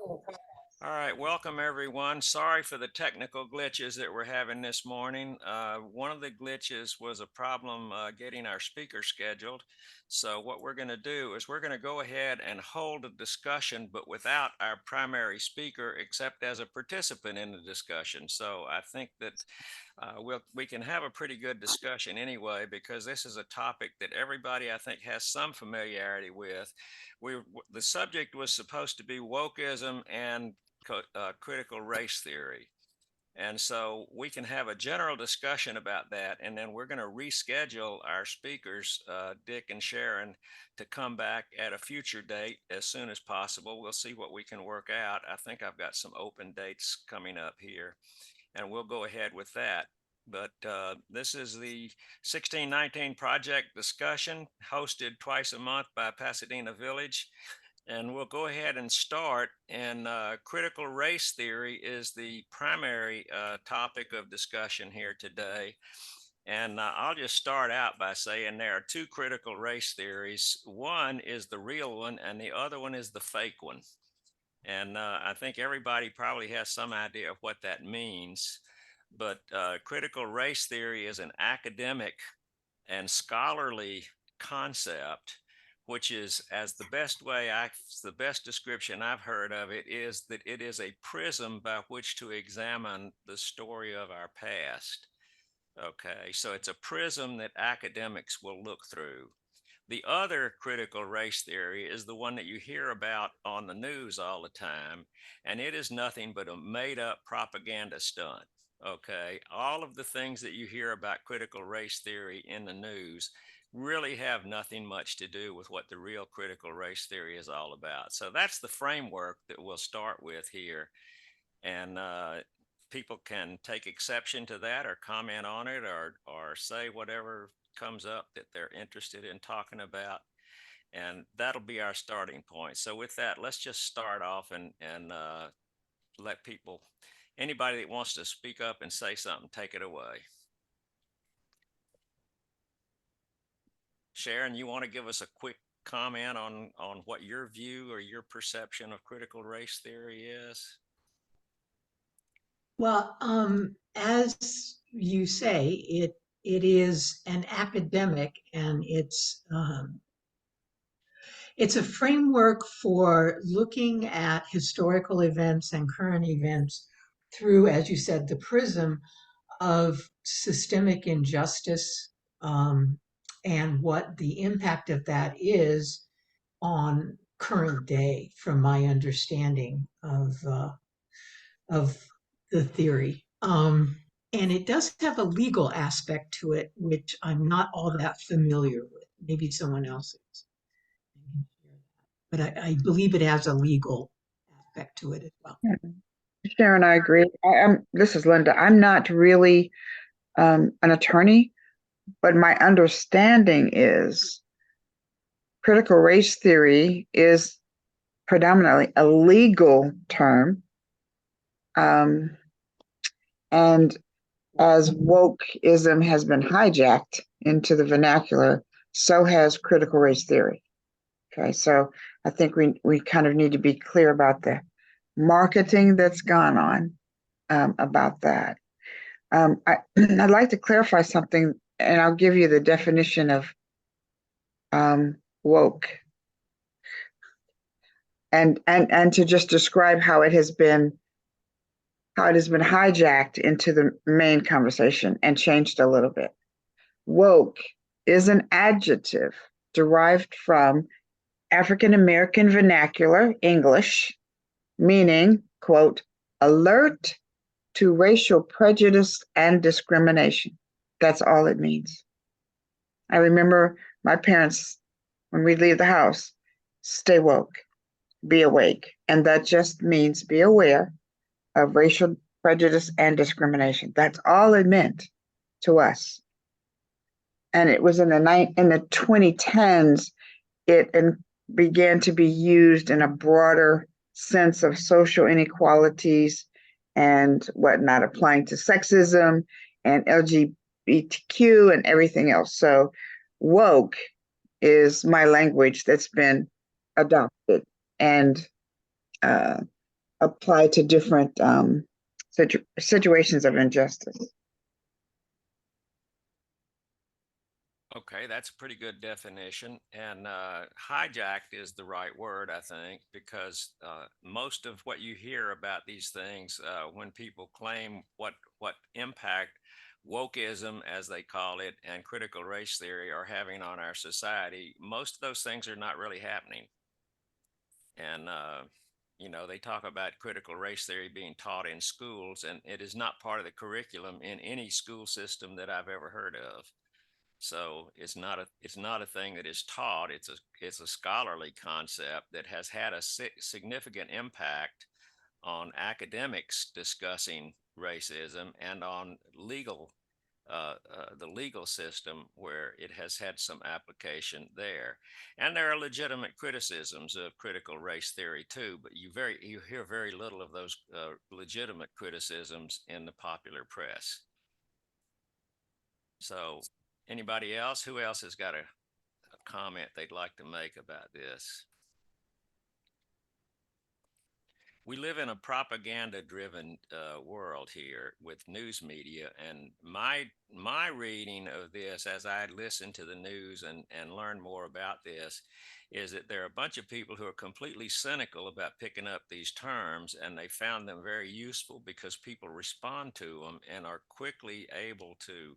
All right, welcome everyone. Sorry for the technical glitches that we're having this morning. One of the glitches was a problem getting our speaker scheduled. So what we're going to do is we're going to go ahead and hold a discussion, but without our primary speaker, except as a participant in the discussion. So I think that we can have a pretty good discussion anyway, because this is a topic that everybody I think has some familiarity with. The subject was supposed to be wokeism and critical race theory. And so we can have a general discussion about that. And then we're going to reschedule our speakers, Dick and Sharon, to come back at a future date as soon as possible. We'll see what we can work out. I think I've got some open dates coming up here, and we'll go ahead with that. But this is the 1619 project discussion hosted twice a month by Pasadena Village. And we'll go ahead and start. And critical race theory is the primary topic of discussion here today. And I'll just start out by saying there are two critical race theories. One is the real one, and the other one is the fake one. And I think everybody probably has some idea of what that means. But critical race theory is an academic and scholarly concept, which is, as the best description I've heard of it is that it is a prism by which to examine the story of our past. Okay, so it's a prism that academics will look through. The other critical race theory is the one that you hear about on the news all the time, and it is nothing but a made up propaganda stunt. Okay, all of the things that you hear about critical race theory in the news really have nothing much to do with what the real critical race theory is all about. So that's the framework that we'll start with here. And people can take exception to that or comment on it, or say whatever comes up that they're interested in talking about. And that'll be our starting point. So with that, let's just start off and let people, anybody that wants to speak up and say something, take it away. Sharon, you want to give us a quick comment on what your view or your perception of critical race theory is? Well, as you say, it is an academic, and it's a framework for looking at historical events and current events through, as you said, the prism of systemic injustice, and what the impact of that is on current day, from my understanding of the theory. And it does have a legal aspect to it, which I'm not all that familiar with. Maybe someone else is. But I believe it has a legal aspect to it as well. Yeah. Sharon, I agree. This is Linda. I'm not really an attorney, but my understanding is critical race theory is predominantly a legal term. And as wokeism has been hijacked into the vernacular, so has critical race theory. Okay, so I think we kind of need to be clear about the marketing that's gone on about that. I'd like to clarify something, and I'll give you the definition of woke, and to just describe how it has been hijacked into the main conversation and changed a little bit. Woke is an adjective derived from African American vernacular English, meaning, quote, alert to racial prejudice and discrimination. That's all it means. I remember my parents, when we leave the house, stay woke, be awake. And that just means be aware of racial prejudice and discrimination. That's all it meant to us. And it was in the 2010s, it began to be used in a broader sense of social inequalities and whatnot, applying to sexism and LGBTQ and everything else. So woke is my language that's been adopted and apply to different situations of injustice. Okay, that's a pretty good definition. And hijacked is the right word, I think, because most of what you hear about these things, when people claim what impact wokeism, as they call it, and critical race theory are having on our society, most of those things are not really happening. And they talk about critical race theory being taught in schools, and it is not part of the curriculum in any school system that I've ever heard of. So it's not a thing that is taught. It's a scholarly concept that has had a significant impact on academics discussing racism and on the legal system, where it has had some application there. And there are legitimate criticisms of critical race theory too, but you hear very little of those legitimate criticisms in the popular press. So anybody else? Who else has got a comment they'd like to make about this? We live in a propaganda driven world here with news media, and my reading of this, as I listen to the news and learn more about this, is that there are a bunch of people who are completely cynical about picking up these terms, and they found them very useful because people respond to them and are quickly able to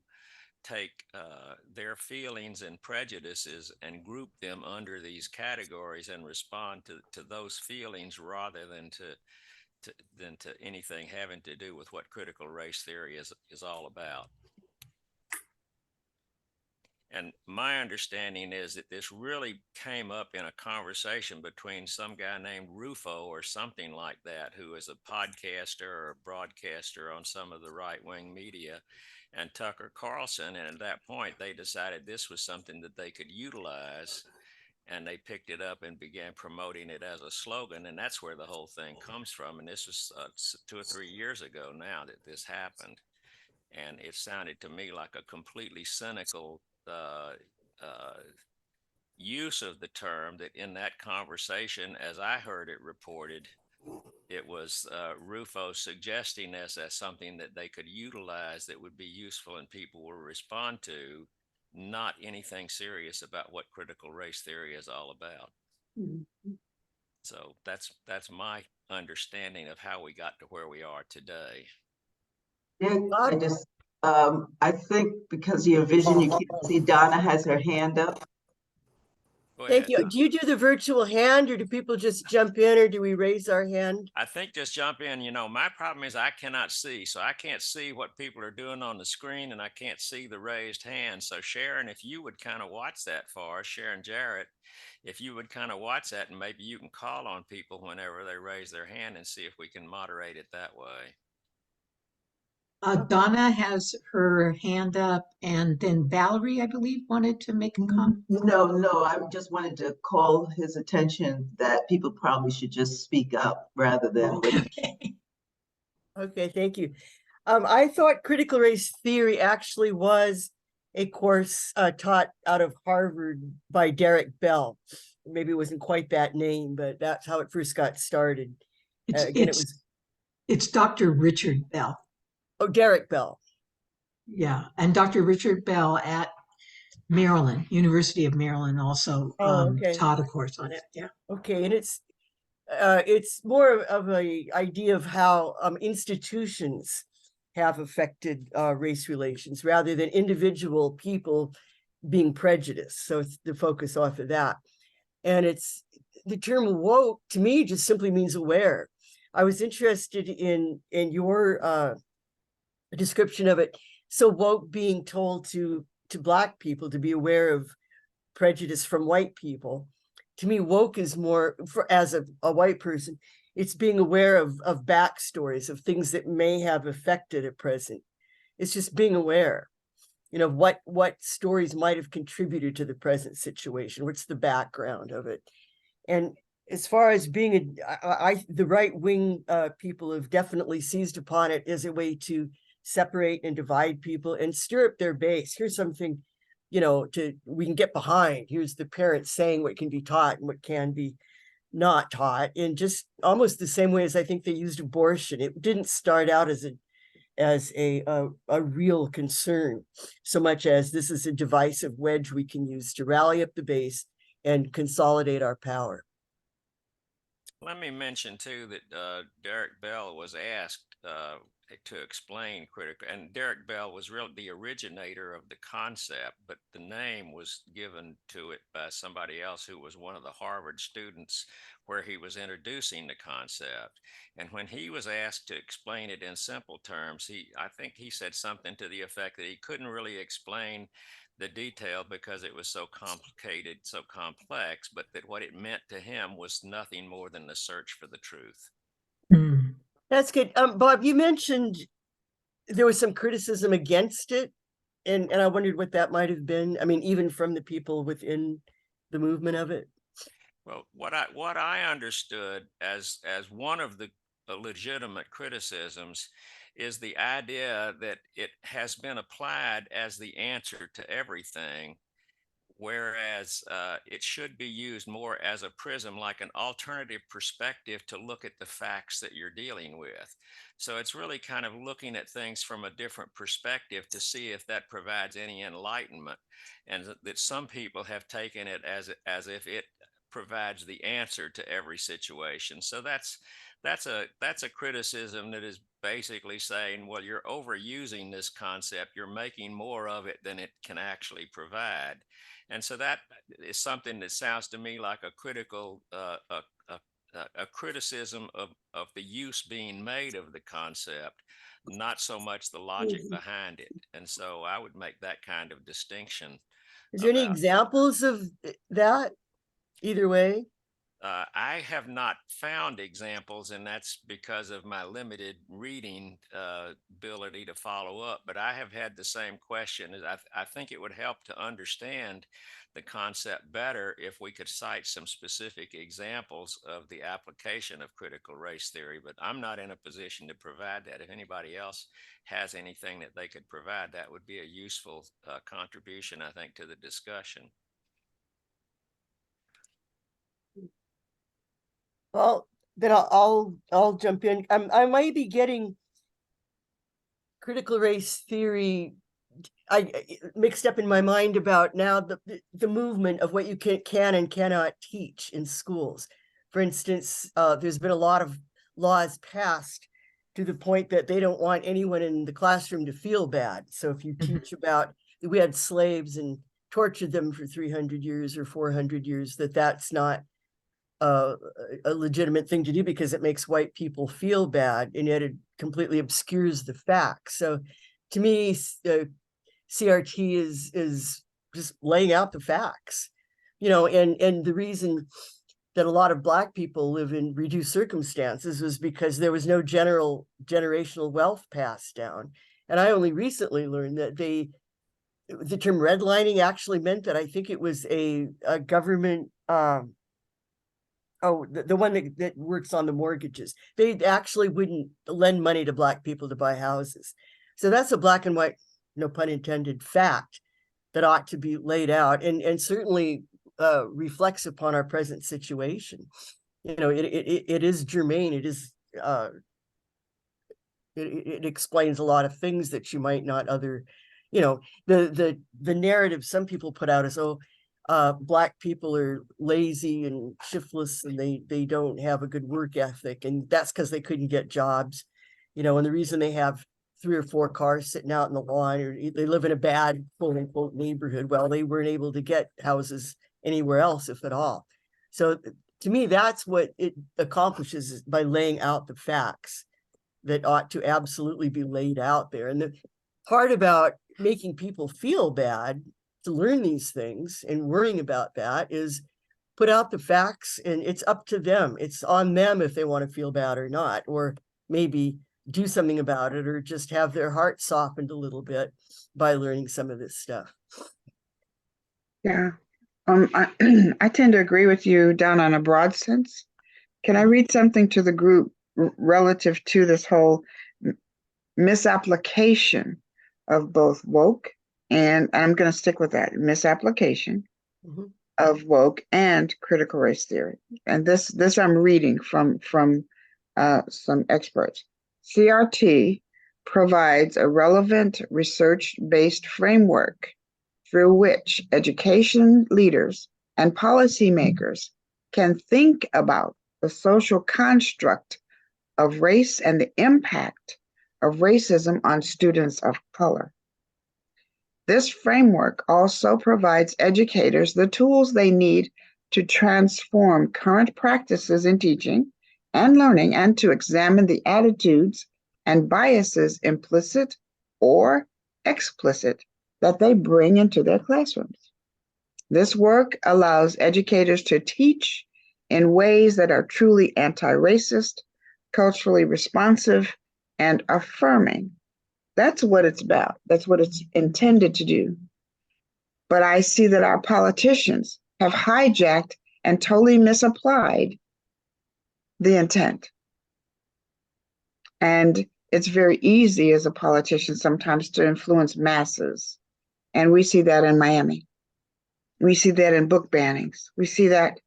take their feelings and prejudices and group them under these categories and respond to those feelings rather than to anything having to do with what critical race theory is all about. And my understanding is that this really came up in a conversation between some guy named Rufo or something like that, who is a podcaster or a broadcaster on some of the right-wing media, and Tucker Carlson. And at that point, they decided this was something that they could utilize, and they picked it up and began promoting it as a slogan. And that's where the whole thing comes from. And this was 2 or 3 years ago now that this happened. And it sounded to me like a completely cynical use of the term, that in that conversation, as I heard it reported, it was Rufo suggesting this as something that they could utilize that would be useful and people will respond to, not anything serious about what critical race theory is all about. Mm-hmm. So that's my understanding of how we got to where we are today. Yeah, I think because of your vision, you can't see Donna has her hand up. Thank you. Do you do the virtual hand, or do people just jump in, or do we raise our hand? I think just jump in. My problem is I cannot see, so I can't see what people are doing on the screen, and I can't see the raised hand. So Sharon, if you would kind of watch that for us, Sharon Jarrett, if you would kind of watch that, and maybe you can call on people whenever they raise their hand and see if we can moderate it that way. Donna has her hand up, and then Valerie, I believe, wanted to make a comment. No, I just wanted to call his attention that people probably should just speak up rather than wait. Okay, thank you. I thought critical race theory actually was a course taught out of Harvard by Derek Bell. Maybe it wasn't quite that name, but that's how it first got started. It's Dr. Richard Bell. Oh, Derek Bell. Yeah, and Dr. Richard Bell at Maryland, University of Maryland, also taught a course on it. Yeah. Okay, and it's more of a idea of how institutions have affected race relations rather than individual people being prejudiced. So it's the focus off of that. And it's the term woke to me just simply means aware. I was interested in your description of it. So woke being told to Black people to be aware of prejudice from white people. To me, woke is more, as a white person, it's being aware of backstories, of things that may have affected a present. It's just being aware, what stories might have contributed to the present situation. What's the background of it? And as far as being the right wing people have definitely seized upon it as a way to separate and divide people and stir up their base. Here's something, we can get behind. Here's the parents saying what can be taught and what can be not taught in just almost the same way as I think they used abortion. It didn't start out as a real concern so much as this is a divisive wedge we can use to rally up the base and consolidate our power. Let me mention too that Derek Bell was asked to explain critical, and Derek Bell was really the originator of the concept, but the name was given to it by somebody else who was one of the Harvard students where he was introducing the concept. And when he was asked to explain it in simple terms, I think he said something to the effect that he couldn't really explain the detail because it was so complicated, so complex, but that what it meant to him was nothing more than the search for the truth. Mm. That's good. Bob, you mentioned there was some criticism against it, and I wondered what that might have been. I mean, even from the people within the movement of it. Well, what I understood as one of the legitimate criticisms is the idea that it has been applied as the answer to everything, whereas it should be used more as a prism, like an alternative perspective to look at the facts that you're dealing with. So it's really kind of looking at things from a different perspective to see if that provides any enlightenment, and that some people have taken it as if it provides the answer to every situation. So that's a criticism that is basically saying, well, you're overusing this concept, you're making more of it than it can actually provide. And so that is something that sounds to me like a critical a criticism of the use being made of the concept, not so much the logic behind it. And so I would make that kind of distinction. Is there any About examples of that either way? I have not found examples, and that's because of my limited reading ability to follow up. But I have had the same question. I think it would help to understand the concept better if we could cite some specific examples of the application of critical race theory. But I'm not in a position to provide that. If anybody else has anything that they could provide, that would be a useful contribution, I think, to the discussion. Well, then I'll jump in. I might be getting critical race theory mixed up in my mind about now the movement of what you can and cannot teach in schools. For instance, there's been a lot of laws passed to the point that they don't want anyone in the classroom to feel bad. So if you teach about we had slaves and tortured them for 300 years or 400 years, that's not a legitimate thing to do because it makes white people feel bad, and yet it completely obscures the facts. So to me, CRT is just laying out the facts, and the reason that a lot of Black people live in reduced circumstances was because there was no generational wealth passed down. And I only recently learned that the term redlining actually meant that I think it was a government the one that works on the mortgages. They actually wouldn't lend money to Black people to buy houses. So that's a black and white, no pun intended, fact that ought to be laid out and certainly reflects upon our present situation. It is germane. It is it explains a lot of things that you might not the narrative some people put out is, Black people are lazy and shiftless and they don't have a good work ethic, and that's because they couldn't get jobs, and the reason they have 3 or 4 cars sitting out in the lawn, or they live in a bad quote unquote neighborhood, well, they weren't able to get houses anywhere else, if at all. So to me, that's what it accomplishes by laying out the facts that ought to absolutely be laid out there. And the part about making people feel bad to learn these things and worrying about that is put out the facts, and it's up to them. It's on them if they want to feel bad or not, or maybe do something about it, or just have their heart softened a little bit by learning some of this stuff. Yeah. I tend to agree with you down on a broad sense. Can I read something to the group relative to this whole misapplication of both woke, and I'm going to stick with that, misapplication of woke and critical race theory. And this I'm reading from some experts. CRT provides a relevant research-based framework through which education leaders and policymakers can think about the social construct of race and the impact of racism on students of color. This framework also provides educators the tools they need to transform current practices in teaching and learning and to examine the attitudes and biases, implicit or explicit, that they bring into their classrooms. This work allows educators to teach in ways that are truly anti-racist, culturally responsive, and affirming. That's what it's about. That's what it's intended to do. But I see that our politicians have hijacked and totally misapplied the intent. And it's very easy as a politician sometimes to influence masses. And we see that in Miami. We see that in book bannings. We see that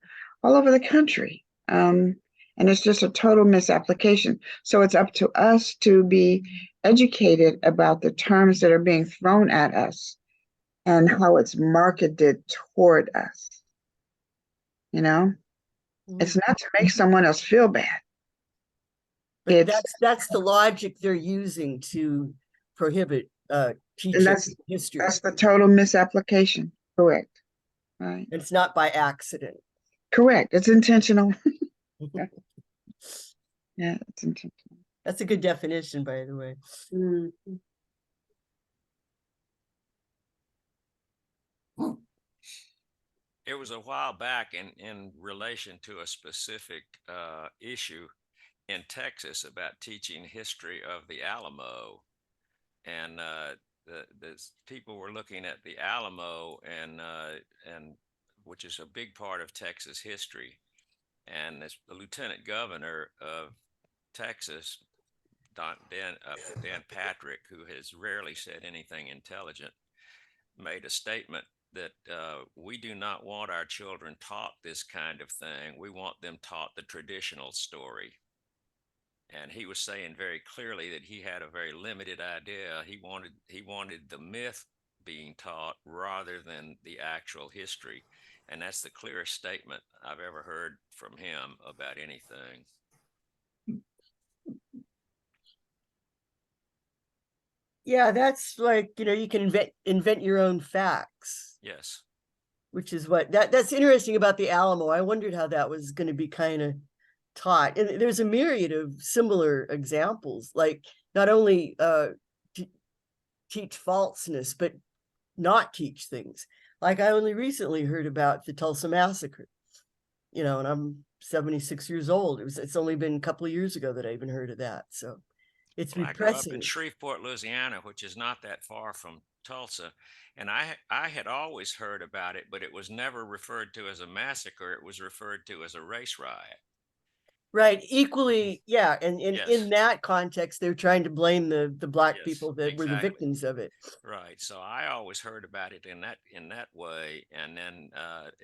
all over the country. And it's just a total misapplication. So it's up to us to be educated about the terms that are being thrown at us and how it's marketed toward us. You know, it's not to make someone else feel bad. But that's the logic they're using to prohibit teaching history. That's the total misapplication. Correct. Right. It's not by accident. Correct. It's intentional. Yeah, it's intentional. That's a good definition, by the way. It was a while back in relation to a specific issue in Texas about teaching history of the Alamo. And the people were looking at the Alamo and which is a big part of Texas history. And the lieutenant governor of Texas, Dan Patrick, who has rarely said anything intelligent, made a statement that we do not want our children taught this kind of thing. We want them taught the traditional story. And he was saying very clearly that he had a very limited idea. He wanted the myth being taught rather than the actual history. And that's the clearest statement I've ever heard from him about anything. Yeah, that's like, you can invent your own facts. Yes. Which is what that's interesting about the Alamo. I wondered how that was going to be kind of taught. And there's a myriad of similar examples, like not only teach falseness, but not teach things. Like I only recently heard about the Tulsa Massacre, and I'm 76 years old. It's only been a couple of years ago that I even heard of that. So it's well, repressing. I grew up in Shreveport, Louisiana, which is not that far from Tulsa. And I had always heard about it, but it was never referred to as a massacre. It was referred to as a race riot. Right. Equally, yeah. And Yes. in that context, they're trying to blame the Black Yes, people that were the exactly. victims of it. Right. So I always heard about it in that way. And then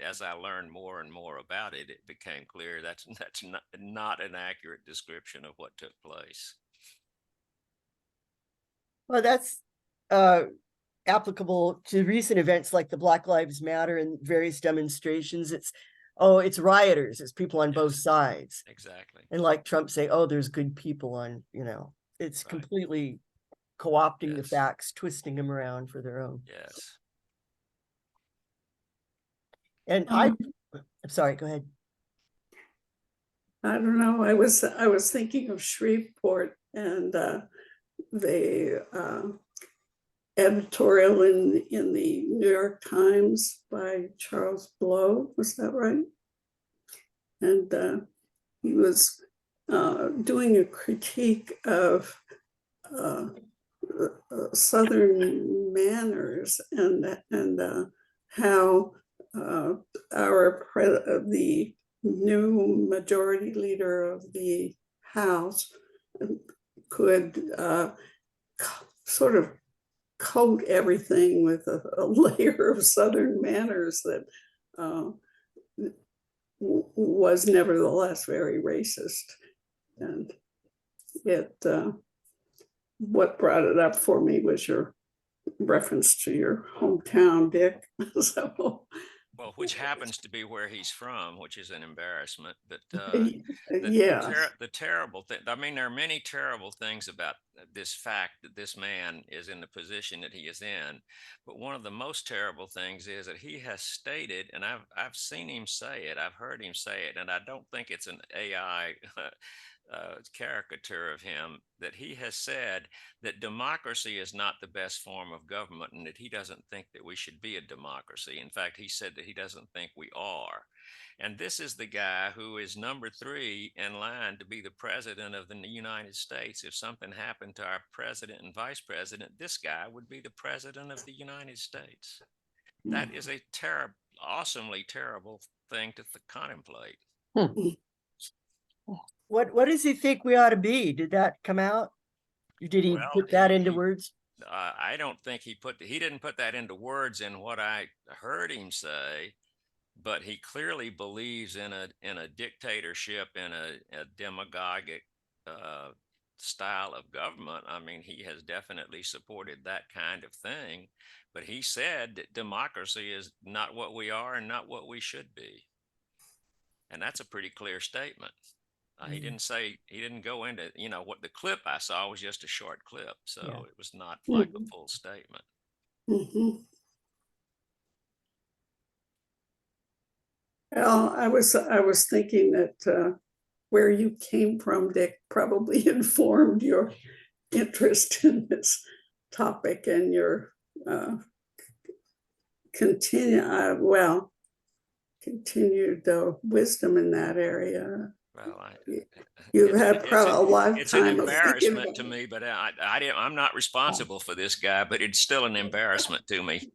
as I learned more and more about it, it became clear that's not an accurate description of what took place. Well, that's applicable to recent events like the Black Lives Matter and various demonstrations. It's rioters, it's people on both sides. Exactly. And like Trump say, there's good people on, it's right. Completely co-opting the facts, twisting them around for their own. Yes. And I'm sorry, go ahead. I don't know. I was thinking of Shreveport and the editorial in the New York Times by Charles Blow. Was that right? And he was doing a critique of Southern manners and how the new majority leader of the House could sort of coat everything with a layer of Southern manners that was nevertheless very racist. And what brought it up for me was your reference to your hometown, Dick. So, Well, which happens to be where he's from, which is an embarrassment. But yes. the terrible thing, I mean, there are many terrible things about this fact that this man is in the position that he is in. But one of the most terrible things is that he has stated, and I've seen him say it, I've heard him say it, and I don't think it's an AI caricature of him, that he has said that democracy is not the best form of government and that he doesn't think that we should be a democracy. In fact, he said that he doesn't think we are. And this is the guy who is number 3 in line to be the president of the United States. If something happened to our president and vice president, this guy would be the president of the United States. That is a terrible, awesomely terrible thing to contemplate. What does he think we ought to be? Did that come out? Did he Well, put that into words? I don't think he didn't put that into words in what I heard him say, but he clearly believes in a dictatorship, in a demagogic style of government. I mean, he has definitely supported that kind of thing, but he said that democracy is not what we are and not what we should be. And that's a pretty clear statement. He didn't go into, what the clip I saw was just a short clip. So it was not like a full statement. Well, I was thinking that where you came from, Dick, probably informed your interest in this topic and your continued wisdom in that area. Well, You've had probably a lifetime. It's an embarrassment to me, but I'm not responsible for this guy, but it's still an embarrassment to me.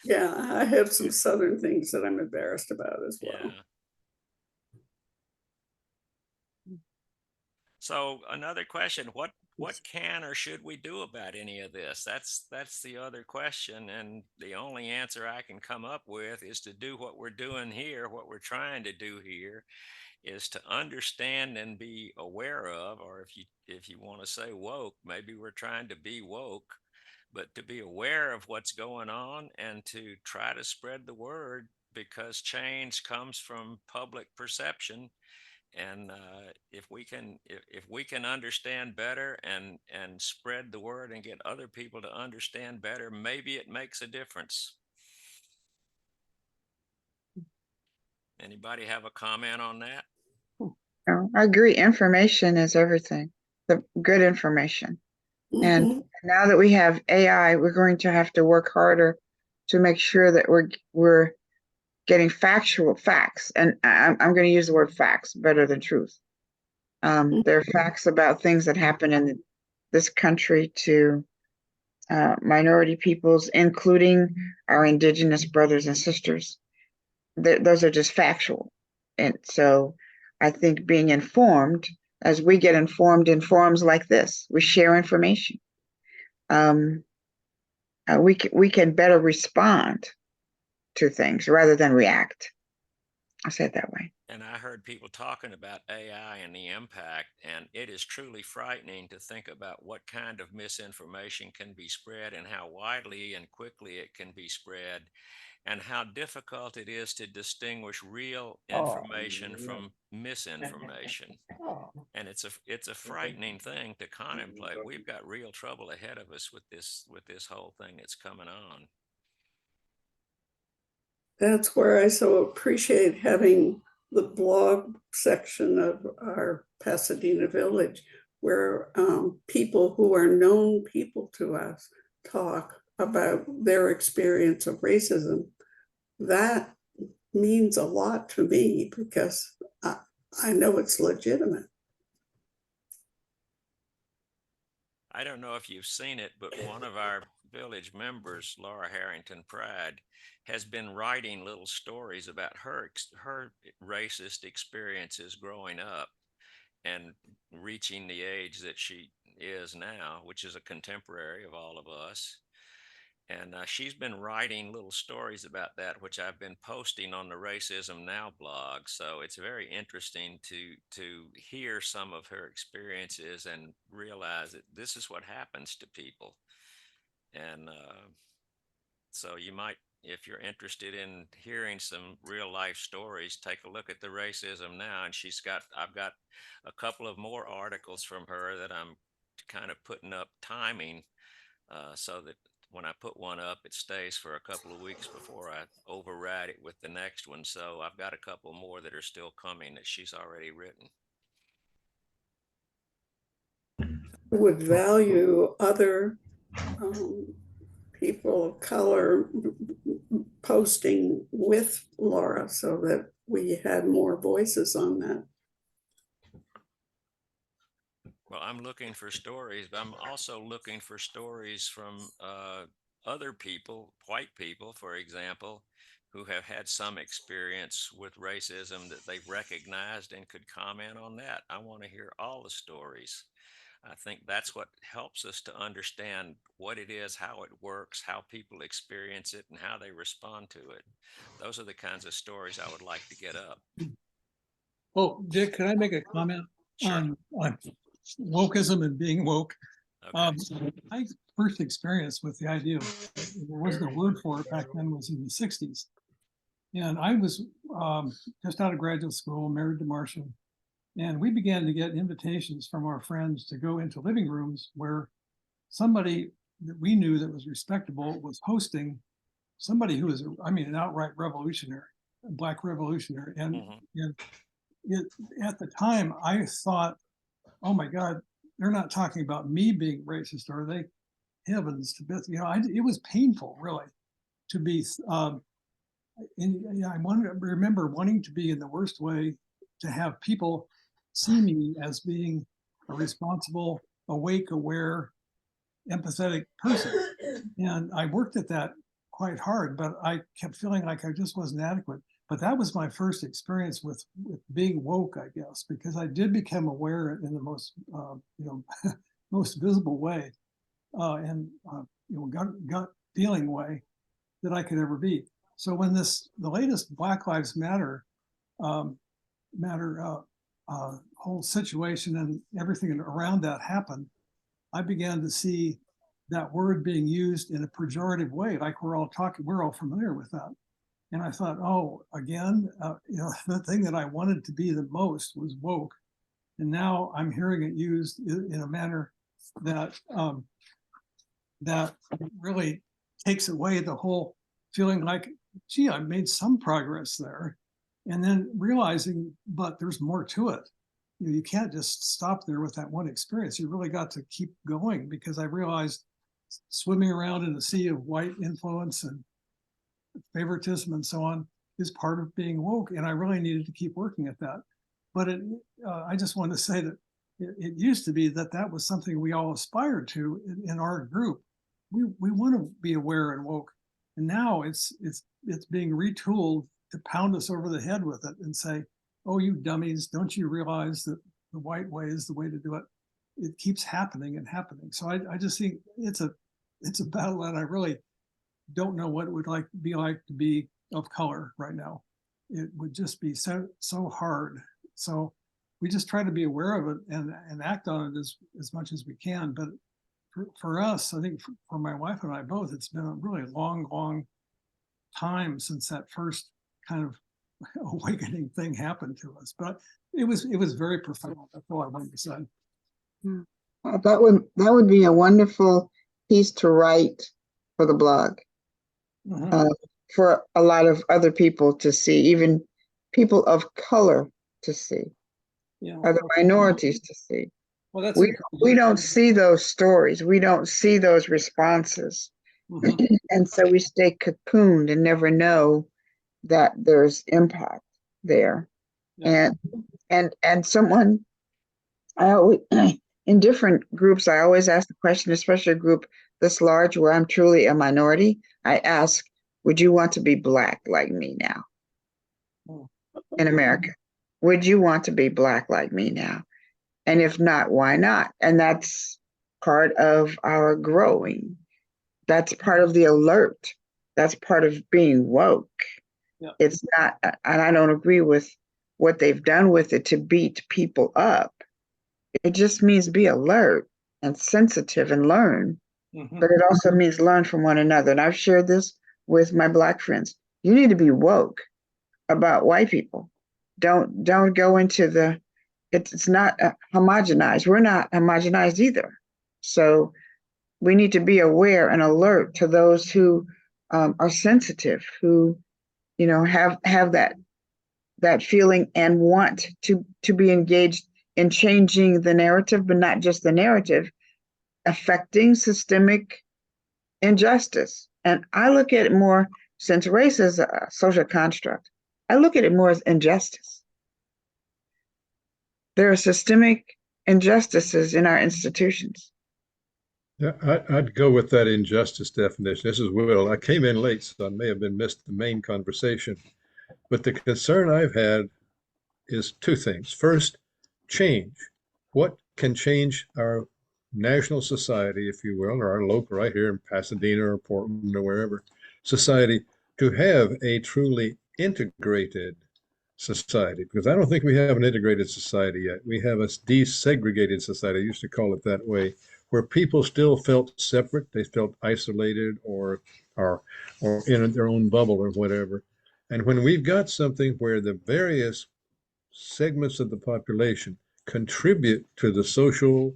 Yeah, I have some Southern things that I'm embarrassed about as well. Yeah. So another question, what can or should we do about any of this? That's the other question. And the only answer I can come up with is to do what we're doing here, what we're trying to do here, is to understand and be aware of, or if you want to say woke, maybe we're trying to be woke, but to be aware of what's going on and to try to spread the word, because change comes from public perception. And if we can understand better and spread the word and get other people to understand better, maybe it makes a difference. Anybody have a comment on that? No, I agree. Information is everything. The good information. And now that we have AI, we're going to have to work harder to make sure that we're getting factual facts. And I'm going to use the word facts better than truth. There are facts about things that happen in this country to minority peoples, including our indigenous brothers and sisters. Those are just factual. And so I think being informed, as we get informed in forums like this, we share information. We can better respond to things rather than react. I'll say it that way. And I heard people talking about AI and the impact, and it is truly frightening to think about what kind of misinformation can be spread and how widely and quickly it can be spread, and how difficult it is to distinguish real information from misinformation. And it's a frightening thing to contemplate. We've got real trouble ahead of us with this whole thing that's coming on. That's where I so appreciate having the blog section of our Pasadena Village, where people who are known people to us talk about their experience of racism. That means a lot to me because I know it's legitimate. I don't know if you've seen it, but one of our village members, Laura Harrington Pride, has been writing little stories about her racist experiences growing up and reaching the age that she is now, which is a contemporary of all of us. And she's been writing little stories about that, which I've been posting on the Racism Now blog. So it's very interesting to hear some of her experiences and realize that this is what happens to people. And so you might, if you're interested in hearing some real life stories, take a look at the Racism Now. And I've got a couple of more articles from her that I'm kind of putting up timing so that when I put one up, it stays for a couple of weeks before I override it with the next one. So I've got a couple more that are still coming that she's already written. Would value other people of color posting with Laura so that we had more voices on that. Well, I'm looking for stories, but I'm also looking for stories from other people, white people, for example, who have had some experience with racism that they've recognized and could comment on that. I want to hear all the stories. I think that's what helps us to understand what it is, how it works, how people experience it, and how they respond to it. Those are the kinds of stories I would like to get up. Oh, Dick, could I make a comment Sure. on wokeism and being woke? Okay. My first experience with the idea of, there wasn't a word for it back then, was in the 60s. And I was just out of graduate school, married to Marcia. And we began to get invitations from our friends to go into living rooms where somebody that we knew that was respectable was hosting somebody who was, I mean, an outright revolutionary, a Black revolutionary. And, and at the time, I thought, oh my God, they're not talking about me being racist, are they? Heavens to bits, it was painful, really, to be. And I remember wanting to be in the worst way, to have people see me as being a responsible, awake, aware, empathetic person. And I worked at that quite hard, but I kept feeling like I just wasn't adequate. But that was my first experience with being woke, I guess, because I did become aware in the most, most visible way, and gut feeling way that I could ever be. So when the latest Black Lives Matter whole situation and everything around that happened, I began to see that word being used in a pejorative way, like we're all familiar with that. And I thought, oh, again, the thing that I wanted to be the most was woke. And now I'm hearing it used in a manner that that really takes away the whole feeling like, gee, I made some progress there. And then realizing, but there's more to it. You can't just stop there with that one experience. You really got to keep going, because I realized swimming around in a sea of white influence and favoritism and so on is part of being woke. And I really needed to keep working at that. But I just want to say that it used to be that was something we all aspired to in our group. We want to be aware and woke. And now it's being retooled to pound us over the head with it and say, oh, you dummies, don't you realize that the white way is the way to do it? It keeps happening and happening. So I just think it's a battle that I really don't know what it would be like to be of color right now. It would just be so hard. So we just try to be aware of it and act on it as much as we can. But for us, I think for my wife and I both, it's been a really long time since that first kind of awakening thing happened to us. But it was very profound. That's all I wanted to say. That would be a wonderful piece to write for the blog. For a lot of other people to see, even people of color to see, other minorities to see. Well, that's we don't see those stories. We don't see those responses. And so we stay cocooned and never know that there's impact there. And someone, I always, in different groups, I always ask the question, especially a group this large where I'm truly a minority, I ask, would you want to be Black like me now in America? Would you want to be Black like me now? And if not, why not? And that's part of our growing, That's part of the alert. That's part of being woke. Yeah. It's not, and I don't agree with what they've done with it to beat people up. It just means be alert and sensitive and learn. Mhm. But it also means learn from one another. And I've shared this with my Black friends. You need to be woke about white people. Don't go into the, it's not homogenized. We're not homogenized either. So we need to be aware and alert to those who are sensitive, who, you know, have that feeling and want to be engaged in changing the narrative, but not just the narrative, affecting systemic injustice. And I look at it more, since race is a social construct, I look at it more as injustice. There are systemic injustices in our institutions. Yeah, I'd go with that injustice definition. This is Will. I came in late, so I may have been missed the main conversation. But the concern I've had is two things. First, change. What can change our national society, if you will, or our local, right here in Pasadena or Portland or wherever, society to have a truly integrated society? Because I don't think we have an integrated society yet. We have a desegregated society. I used to call it that way, where people still felt separate. They felt isolated or in their own bubble or whatever. And when we've got something where the various segments of the population contribute to the social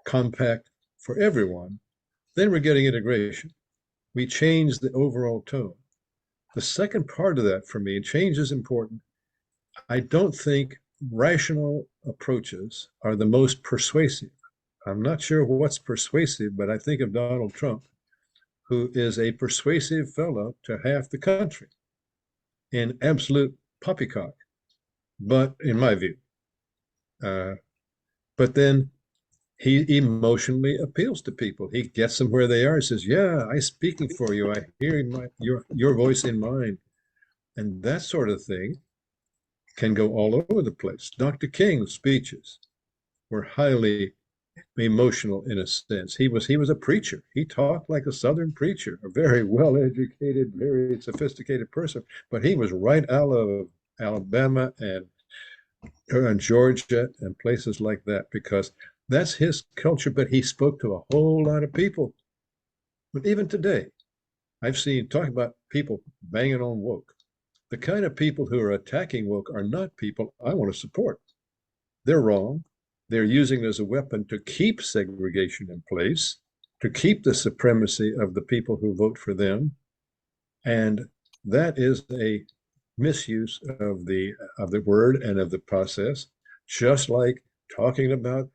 compact for everyone, then we're getting integration. We change the overall tone. The second part of that for me, change is important. I don't think rational approaches are the most persuasive. I'm not sure what's persuasive, but I think of Donald Trump, who is a persuasive fellow to half the country in absolute poppycock, but in my view. But then he emotionally appeals to people. He gets them where they are. He says, "Yeah, I'm speaking for you. I hear your voice in mine," and that sort of thing can go all over the place. Dr. King's speeches were highly emotional in a sense. He was a preacher. He talked like a Southern preacher, a very well educated, very sophisticated person. But he was right out of Alabama and Georgia and places like that because that's his culture. But he spoke to a whole lot of people. But even today, I've seen talk about people banging on woke. The kind of people who are attacking woke are not people I want to support. They're wrong. They're using it as a weapon to keep segregation in place, to keep the supremacy of the people who vote for them. And that is a misuse of the word and of the process, just like talking about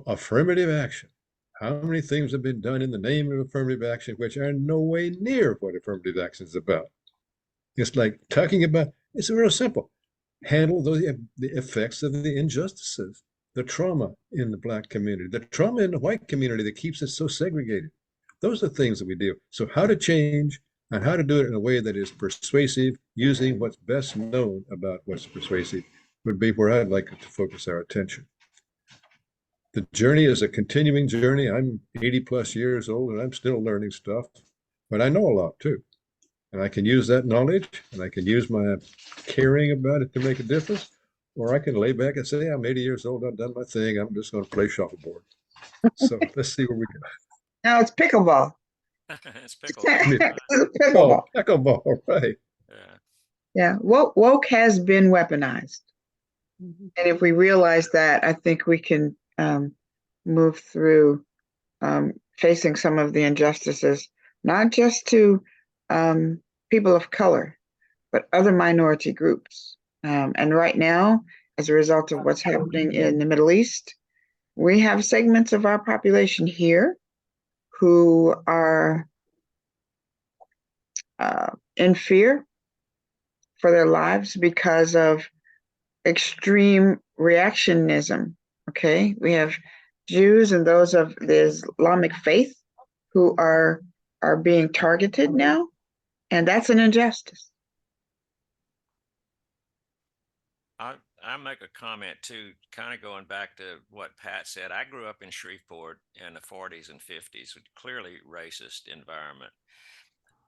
affirmative action. How many things have been done in the name of affirmative action, which are no way near what affirmative action is about? It's like talking about, it's real simple. Handle the effects of the injustices, the trauma in the Black community, the trauma in the white community that keeps us so segregated. Those are things that we do. So how to change and how to do it in a way that is persuasive, using what's best known about what's persuasive, would be where I'd like to focus our attention. The journey is a continuing journey. I'm 80 plus years old and I'm still learning stuff, but I know a lot too. And I can use that knowledge and I can use my caring about it to make a difference. Or I can lay back and say, I'm 80 years old, I've done my thing, I'm just going to play shuffleboard. So let's see where we go. Now it's pickleball. It's It's pickleball. pickleball. Oh, pickleball, right. Yeah. Yeah, woke has been weaponized. Mhm. And if we realize that, I think we can move through facing some of the injustices, not just to people of color, but other minority groups. And right now, as a result of what's happening in the Middle East, we have segments of our population here who are in fear for their lives because of extreme reactionism. Okay, we have Jews and those of the Islamic faith who are being targeted now, and that's an injustice. I make a comment too, kind of going back to what Pat said. I grew up in Shreveport in the 40s and 50s, with clearly racist environment.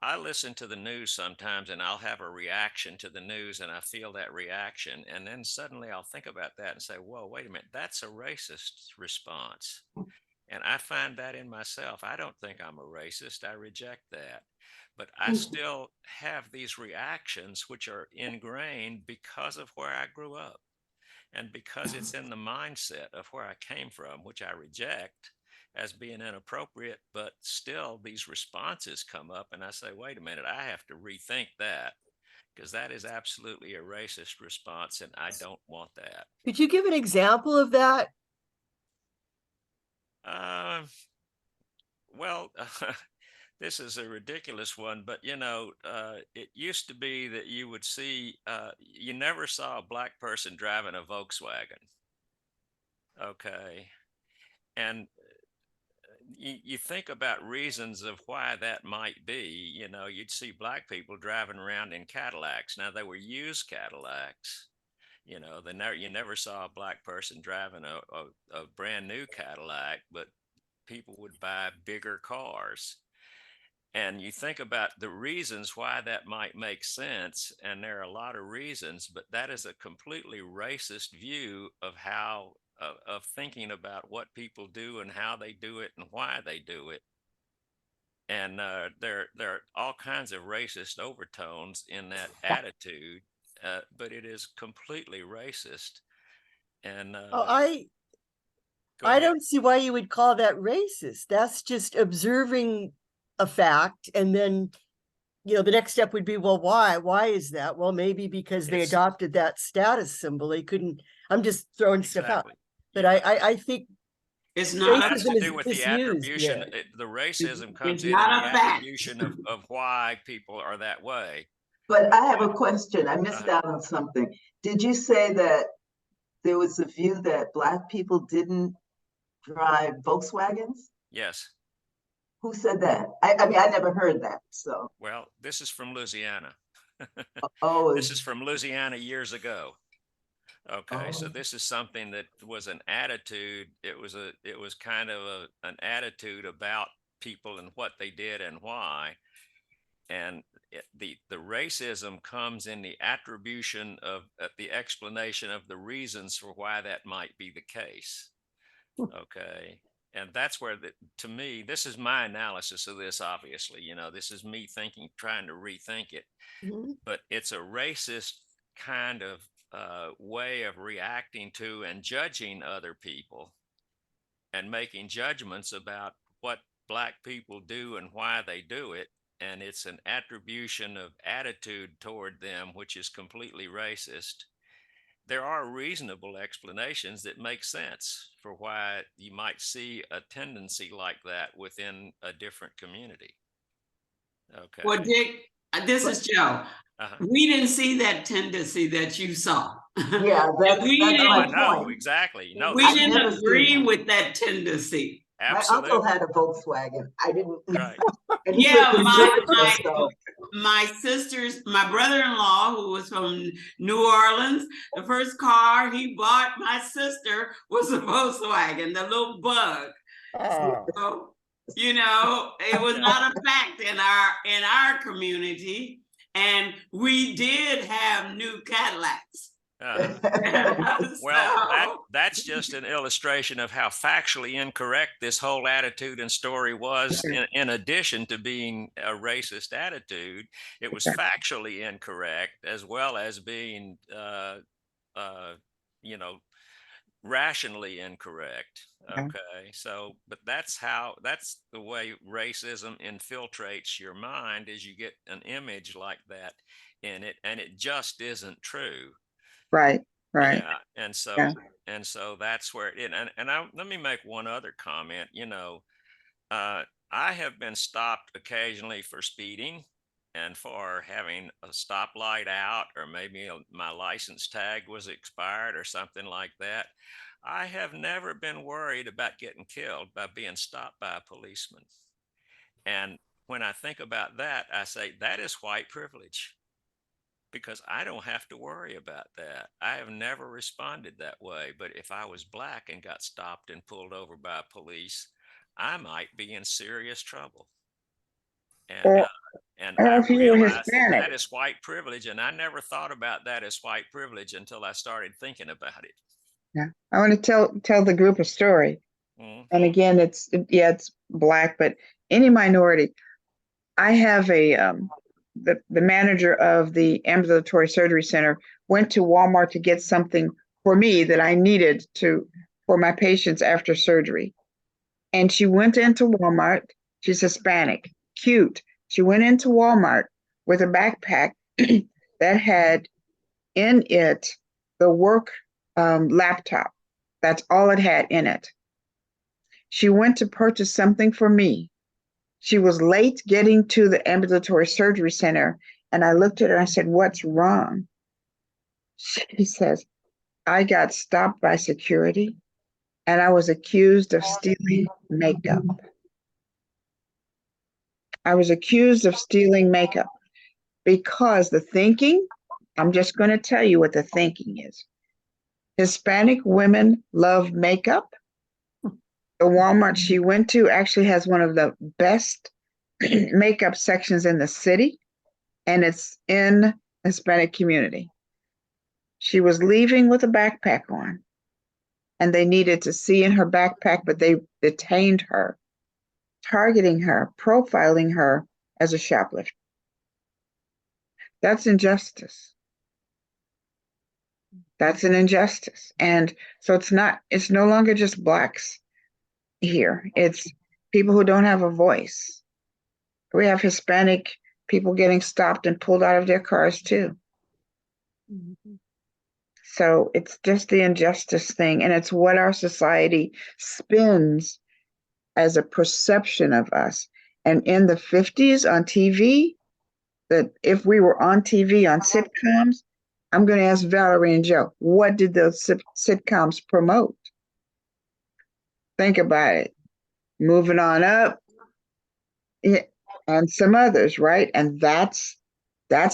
I listen to the news sometimes and I'll have a reaction to the news and I feel that reaction. And then suddenly I'll think about that and say, whoa, wait a minute, that's a racist response. And I find that in myself. I don't think I'm a racist. I reject that. But I still have these reactions which are ingrained because of where I grew up and because it's in the mindset of where I came from, which I reject as being inappropriate. But still, these responses come up, and I say, wait a minute, I have to rethink that because that is absolutely a racist response, and I don't want that. Could you give an example of that? Well, this is a ridiculous one, but it used to be that you would see, you never saw a black person driving a Volkswagen. Okay. And you think about reasons of why that might be. You'd see black people driving around in Cadillacs. Now, they were used Cadillacs. You never saw a black person driving a brand new Cadillac, but people would buy bigger cars. And you think about the reasons why that might make sense, and there are a lot of reasons, but that is a completely racist view of how of thinking about what people do and how they do it and why they do it. And there are all kinds of racist overtones in that attitude, but it is completely racist. And Oh, go I ahead. don't see why you would call that racist. That's just observing a fact. And then, the next step would be, well, why? Why is that? Well, maybe because they It's adopted that status symbol. They couldn't, I'm just throwing stuff out. exactly. But Yeah. I think It's It not a has to racism do is with the misused attribution. there. The racism comes it's in not the a fact. attribution of why people are that way. But I have a question. I missed Uh-huh. out on something. Did you say that there was a view that Black people didn't drive Volkswagens? Yes. Who said that? I mean, I never heard that. So, Well, this is from Louisiana. oh, This is from Louisiana years ago. Okay, so oh, this is something that was an attitude. It was kind of an attitude about people and what they did and why. And the racism comes in the attribution of the explanation of the reasons for why that might be the case. Okay. And that's where to me, this is my analysis of this. Obviously, this is me trying to rethink it, Mhm. but it's a racist kind of way of reacting to and judging other people and making judgments about what black people do and why they do it. And it's an attribution of attitude toward them, which is completely racist. There are reasonable explanations that make sense for why you might see a tendency like that within a different community. Okay. Well, Dick, this is Joe. Uh-huh. We didn't see that tendency that you saw. yeah, that's No, my I know point. exactly. No, We I've this is didn't never seen agree that. with that tendency. My uncle absolutely had a Volkswagen. I didn't, right. and he Yeah, lived in Georgia, so my brother-in-law, who was from New Orleans, the first car he bought my sister was a Volkswagen, the little bug. Oh. So, it was Yeah. not a fact in our community, and we did have new Cadillacs. Well, that's just an illustration of how factually incorrect this whole attitude and story was. In addition to being a racist attitude, it was factually incorrect as well as being, rationally incorrect. Okay, so but that's the way racism infiltrates your mind, is you get an image like that in it, and it just isn't true. Right. Yeah, and Yeah. so that's where let me make one other comment. I have been stopped occasionally for speeding and for having a stoplight out, or maybe my license tag was expired or something like that. I have never been worried about getting killed by being stopped by a policeman. And when I think about that, I say that is white privilege. because I don't have to worry about that. I have never responded that way. But if I was black and got stopped and pulled over by police, I might be in serious trouble. And Or, I or if you were realized that Hispanic. that is white privilege, and I never thought about that as white privilege until I started thinking about it. Yeah. I want to tell the group a story. Mhm. And again, it's black, but any minority. I have the manager of the ambulatory surgery center went to Walmart to get something for me that I needed for my patients after surgery. And she went into Walmart. She's Hispanic, cute. She went into Walmart with a backpack that had in it the work laptop. That's all it had in it. She went to purchase something for me. She was late getting to the ambulatory surgery center, and I looked at her and I said, "What's wrong?" She says, "I got stopped by security and I was accused of stealing makeup." I was accused of stealing makeup because the thinking, I'm just going to tell you what the thinking is. Hispanic women love makeup. The Walmart she went to actually has one of the best makeup sections in the city, and it's in Hispanic community. She was leaving with a backpack on, and they needed to see in her backpack, but they detained her, targeting her, profiling her as a shoplifter. That's injustice. That's an injustice. And so it's no longer just blacks here. It's people who don't have a voice. We have Hispanic people getting stopped and pulled out of their cars too. Mm-hmm. So it's just the injustice thing. And it's what our society spins as a perception of us. And in the 50s on TV, that if we were on TV on sitcoms, I'm going to ask Valerie and Joe, what did those sitcoms promote? Think about it. Moving on up, and some others, right? And that's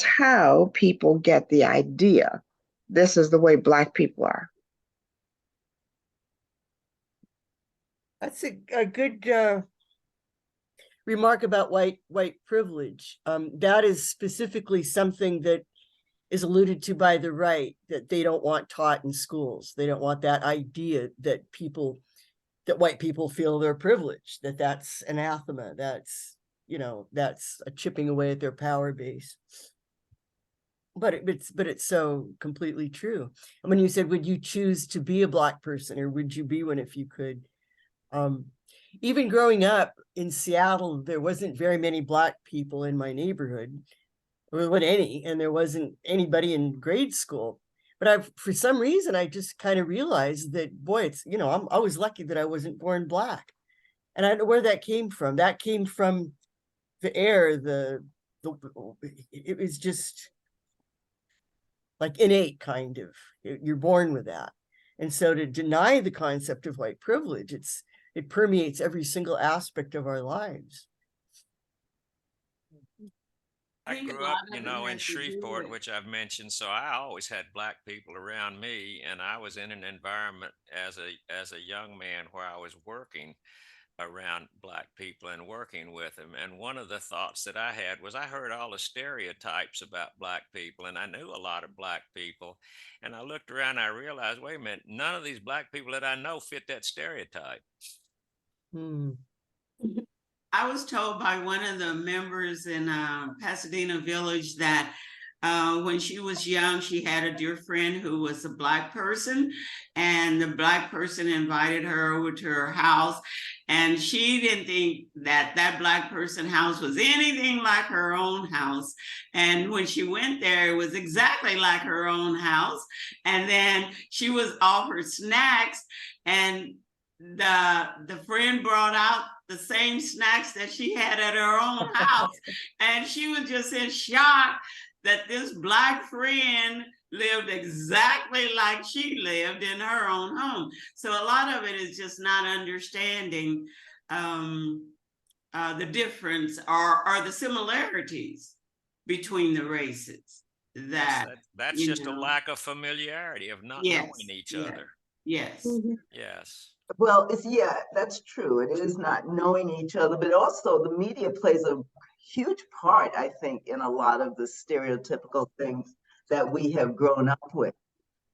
how people get the idea. This is the way Black people are. That's a good remark about white privilege. That is specifically something that is alluded to by the right, that they don't want taught in schools. They don't want that idea that white people feel they're privileged, that's anathema, that's a chipping away at their power base. But it's so completely true. And when you said, would you choose to be a Black person, or would you be one if you could? Even growing up in Seattle, there wasn't very many Black people in my neighborhood, or any, and there wasn't anybody in grade school. But for some reason, I just kind of realized that, boy, it's, I was lucky that I wasn't born Black. And I don't know where that came from. That came from the air, it was just like innate, kind of. You're born with that. And so to deny the concept of white privilege, it permeates every single aspect of our lives. I grew up, in Shreveport, which I've mentioned, so I always had Black people around me, and I was in an environment as a young man where I was working around Black people and working with them. And one of the thoughts that I had was I heard all the stereotypes about Black people, and I knew a lot of Black people. And I looked around and I realized, wait a minute, none of these Black people that I know fit that stereotype. I was told by one of the members in Pasadena Village that when she was young, she had a dear friend who was a Black person, and the Black person invited her over to her house, and she didn't think that Black person house was anything like her own house. And when she went there, it was exactly like her own house. And then she was offered snacks, and the friend brought out the same snacks that she had at her own house. And she was just in shock that this Black friend lived exactly like she lived in her own home. So a lot of it is just not understanding the difference or the similarities between the races. that, That's you just a know, lack of familiarity, of not yes, knowing each yes, other. yes. Mhm. Yes. Well, it's, yeah, that's true. It is not knowing each other, but also the media plays a huge part, I think, in a lot of the stereotypical things that we have grown up with.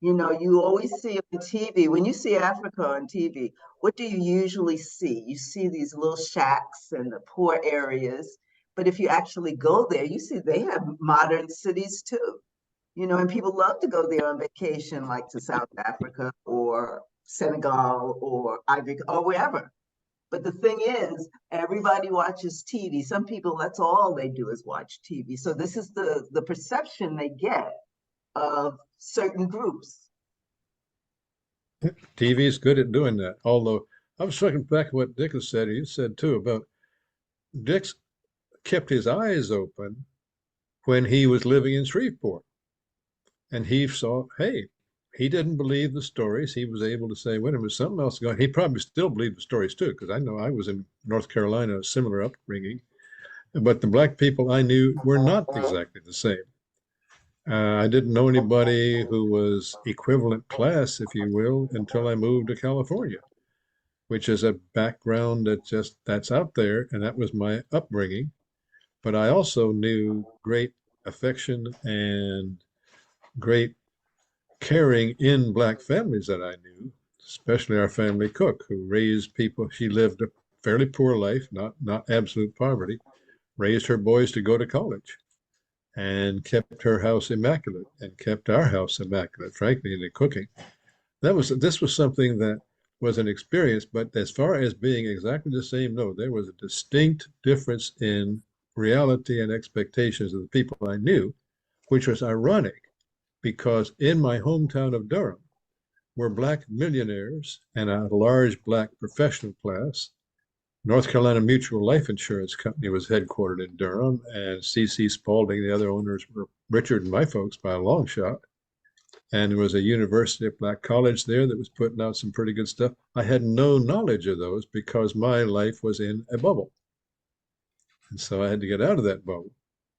You know, you always see on TV, when you see Africa on TV, what do you usually see? You see these little shacks and the poor areas. But if you actually go there, you see they have modern cities too. You know, and people love to go there on vacation, like to South Africa or Senegal or Ivory or wherever. But the thing is, everybody watches TV. Some people, that's all they do is watch TV. So this is the perception they get of certain groups. TV is good at doing that. Although I was looking back at what Dick has said, he said too about Dick's kept his eyes open when he was living in Shreveport. And he saw, hey, he didn't believe the stories. He was able to say, wait a minute, something else going. He probably still believed the stories too, because I know I was in North Carolina, a similar upbringing. But the black people I knew were not exactly the same. I didn't know anybody who was equivalent class, if you will, until I moved to California, which is a background that's out there, and that was my upbringing. But I also knew great affection and great caring in black families that I knew, especially our family cook who raised people. She lived a fairly poor life, not absolute poverty, raised her boys to go to college and kept her house immaculate and kept our house immaculate, frankly, in the cooking. This was something that was an experience, but as far as being exactly the same, no, there was a distinct difference in reality and expectations of the people I knew, which was ironic because in my hometown of Durham were black millionaires and a large black professional class. North Carolina Mutual Life Insurance Company was headquartered in Durham, and C.C. Spalding, the other owners, were Richard and my folks by a long shot. And there was a university, a black college there that was putting out some pretty good stuff. I had no knowledge of those because my life was in a bubble. And so I had to get out of that bubble.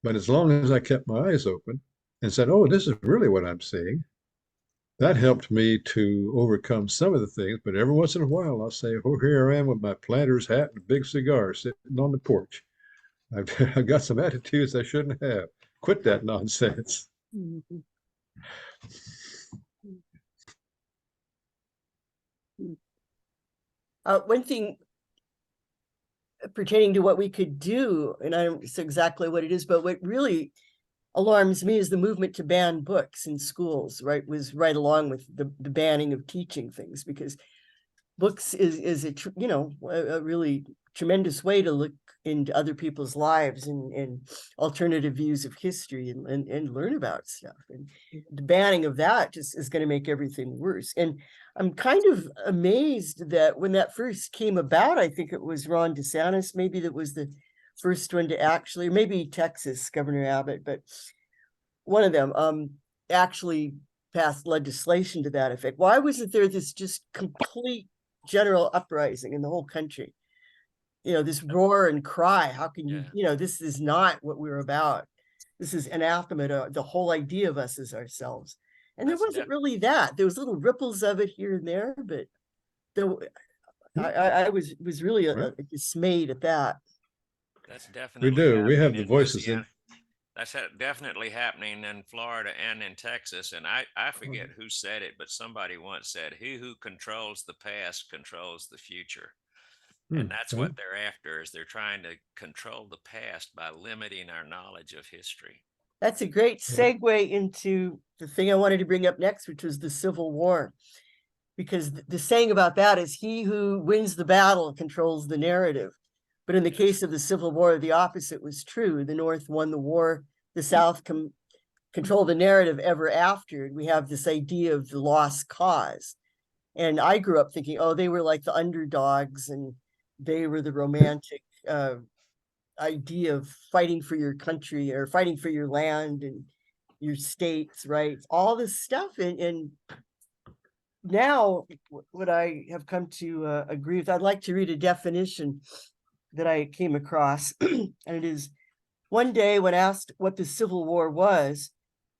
But as long as I kept my eyes open and said, oh, this is really what I'm seeing, that helped me to overcome some of the things. But every once in a while, I'll say, oh, here I am with my planter's hat and a big cigar sitting on the porch. I've got some attitudes I shouldn't have. Quit that nonsense. Mhm. One thing pertaining to what we could do, and I don't know exactly what it is, but what really alarms me is the movement to ban books in schools, right? Was right along with the banning of teaching things, because books is a really tremendous way to look into other people's lives and alternative views of history and learn about stuff. And the banning of that just is going to make everything worse. And I'm kind of amazed that when that first came about, I think it was Ron DeSantis, maybe that was the first one to actually, or maybe Texas, Governor Abbott, but one of them actually passed legislation to that effect. Why wasn't there this just complete general uprising in the whole country? You know, this roar and cry. How can you, this is not what we're about. This is anathema to the whole idea of us as ourselves. And there wasn't really that. There was little ripples of it here and there, but I was really dismayed at that. That's We definitely do. We have happening the in voices Louisiana. in. That's definitely happening in Florida and in Texas. And I forget who said it, but somebody once said, he who controls the past controls the future. And that's what they're after, is they're trying to control the past by limiting our knowledge of history. That's a great segue into the thing I wanted to bring up next, which was the Civil War. Because the saying about that is, he who wins the battle controls the narrative. But in the case of the Civil War, the opposite was true. The North won the war, the South controlled the narrative ever after. And we have this idea of the lost cause. And I grew up thinking, oh, they were like the underdogs and they were the romantic idea of fighting for your country or fighting for your land and your states, right? All this stuff. And now what I have come to agree with, I'd like to read a definition that I came across. And it is, one day when asked what the Civil War was,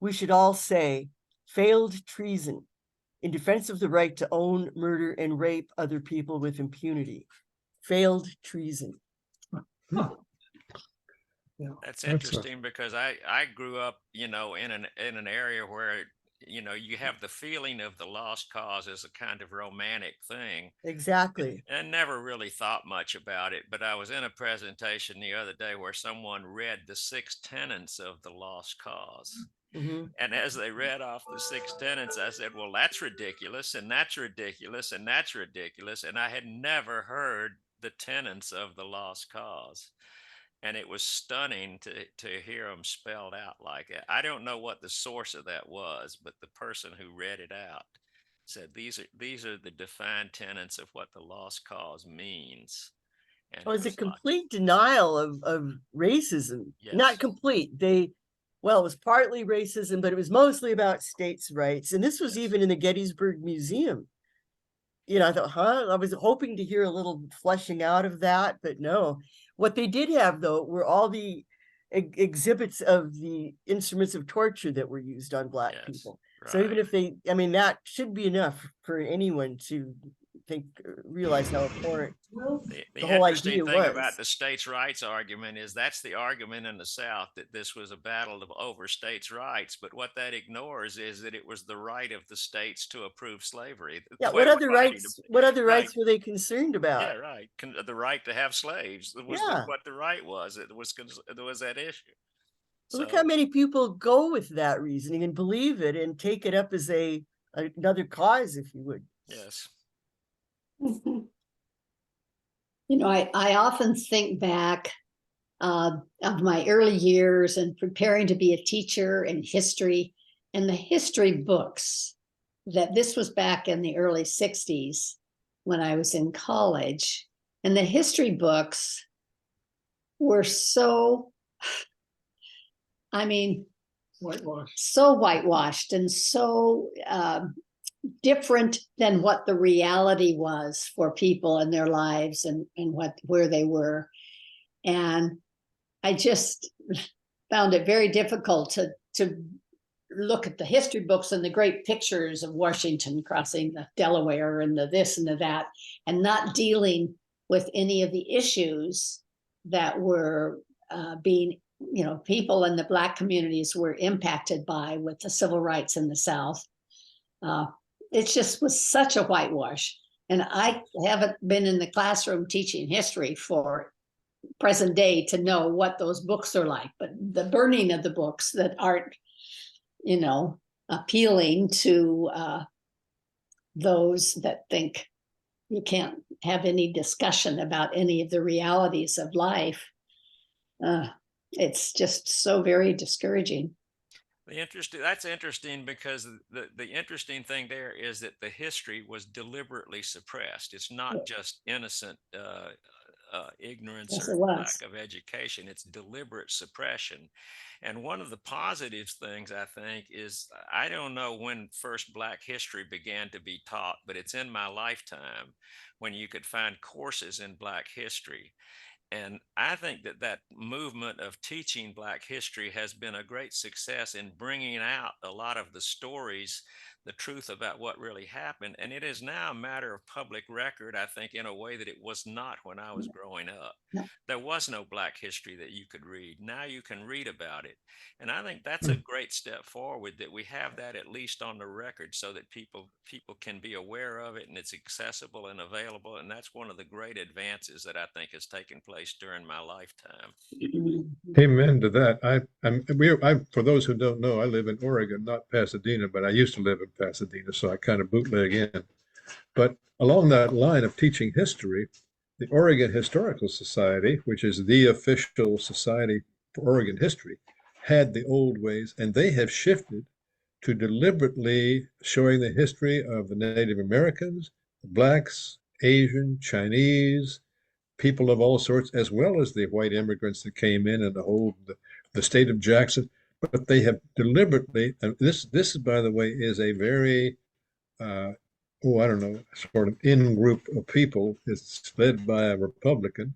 we should all say failed treason in defense of the right to own, murder, and rape other people with impunity. Failed treason. That's That's interesting because I grew up, in an area where, you have the feeling of the lost cause as a kind of romantic thing Exactly. and never really thought much about it. But I was in a presentation the other day where someone read the 6 tenets of the lost cause. Hmm. And as they read off the 6 tenets, I said, well, that's ridiculous, and that's ridiculous, and that's ridiculous. And I had never heard the tenets of the lost cause. And it was stunning to hear them spelled out like that. I don't know what the source of that was, but the person who read it out said these are the defined tenets of what the lost cause means. And Oh, it it's a was like, complete denial of racism. Not yes, complete. Well, it was partly racism, but it was mostly about states' rights. And this was yes, even in the Gettysburg Museum. I thought, I was hoping to hear a little fleshing out of that, but no. What they did have, though, were all the exhibits of the instruments of torture that were used on Black yes, people. So even right. if that should be enough for anyone to realize how important The the whole interesting idea thing about was. the states' rights argument is that's the argument in the South, that this was a battle over states' rights. But what that ignores is that it was the right of the states to approve slavery. Yeah, That's what we're fighting. what other Right. rights were they concerned about? Yeah, right. The right to have slaves was Yeah. what the right was. There was that issue. Look how So many people go with that reasoning and believe it and take it up as another cause, if you would. yes, Mhm. I often think back of my early years and preparing to be a teacher in history, and the history books, that this was back in the early 60s when I was in college. And the history books were so, I mean, so whitewashed and so different than what the reality was for people in their lives and where they were. And I just found it very difficult to look at the history books and the great pictures of Washington crossing the Delaware and the this and the that, and not dealing with any of the issues that were being, people in the Black communities were impacted by with the civil rights in the South. It just was such a whitewash. And I haven't been in the classroom teaching history for present day to know what those books are like, but the burning of the books that aren't, appealing to those that think you can't have any discussion about any of the realities of life. It's just so very discouraging. that's interesting because the interesting thing there is that the history was deliberately suppressed. It's not just innocent ignorance Yes, or it was. lack of education. It's deliberate suppression. And one of the positive things, I think, is I don't know when first Black history began to be taught, but it's in my lifetime when you could find courses in Black history. And I think that movement of teaching Black history has been a great success in bringing out a lot of the stories, the truth about what really happened. And it is now a matter of public record, I think, in a way that it was not when I was growing up. No. There was no Black history that you could read. Now you can read about it. And I think that's a great step forward, that we have that at least on the record so that people can be aware of it and it's accessible and available. And that's one of the great advances that I think has taken place during my lifetime. Amen to that. For those who don't know, I live in Oregon, not Pasadena, but I used to live in Pasadena, so I kind of bootleg in. But along that line of teaching history, the Oregon Historical Society, which is the official society for Oregon history, had the old ways, and they have shifted to deliberately showing the history of the Native Americans, Blacks, Asian, Chinese, people of all sorts, as well as the white immigrants that came in and the state of Jackson. But they have deliberately, and this by the way is a very I don't know, sort of in group of people. It's led by a Republican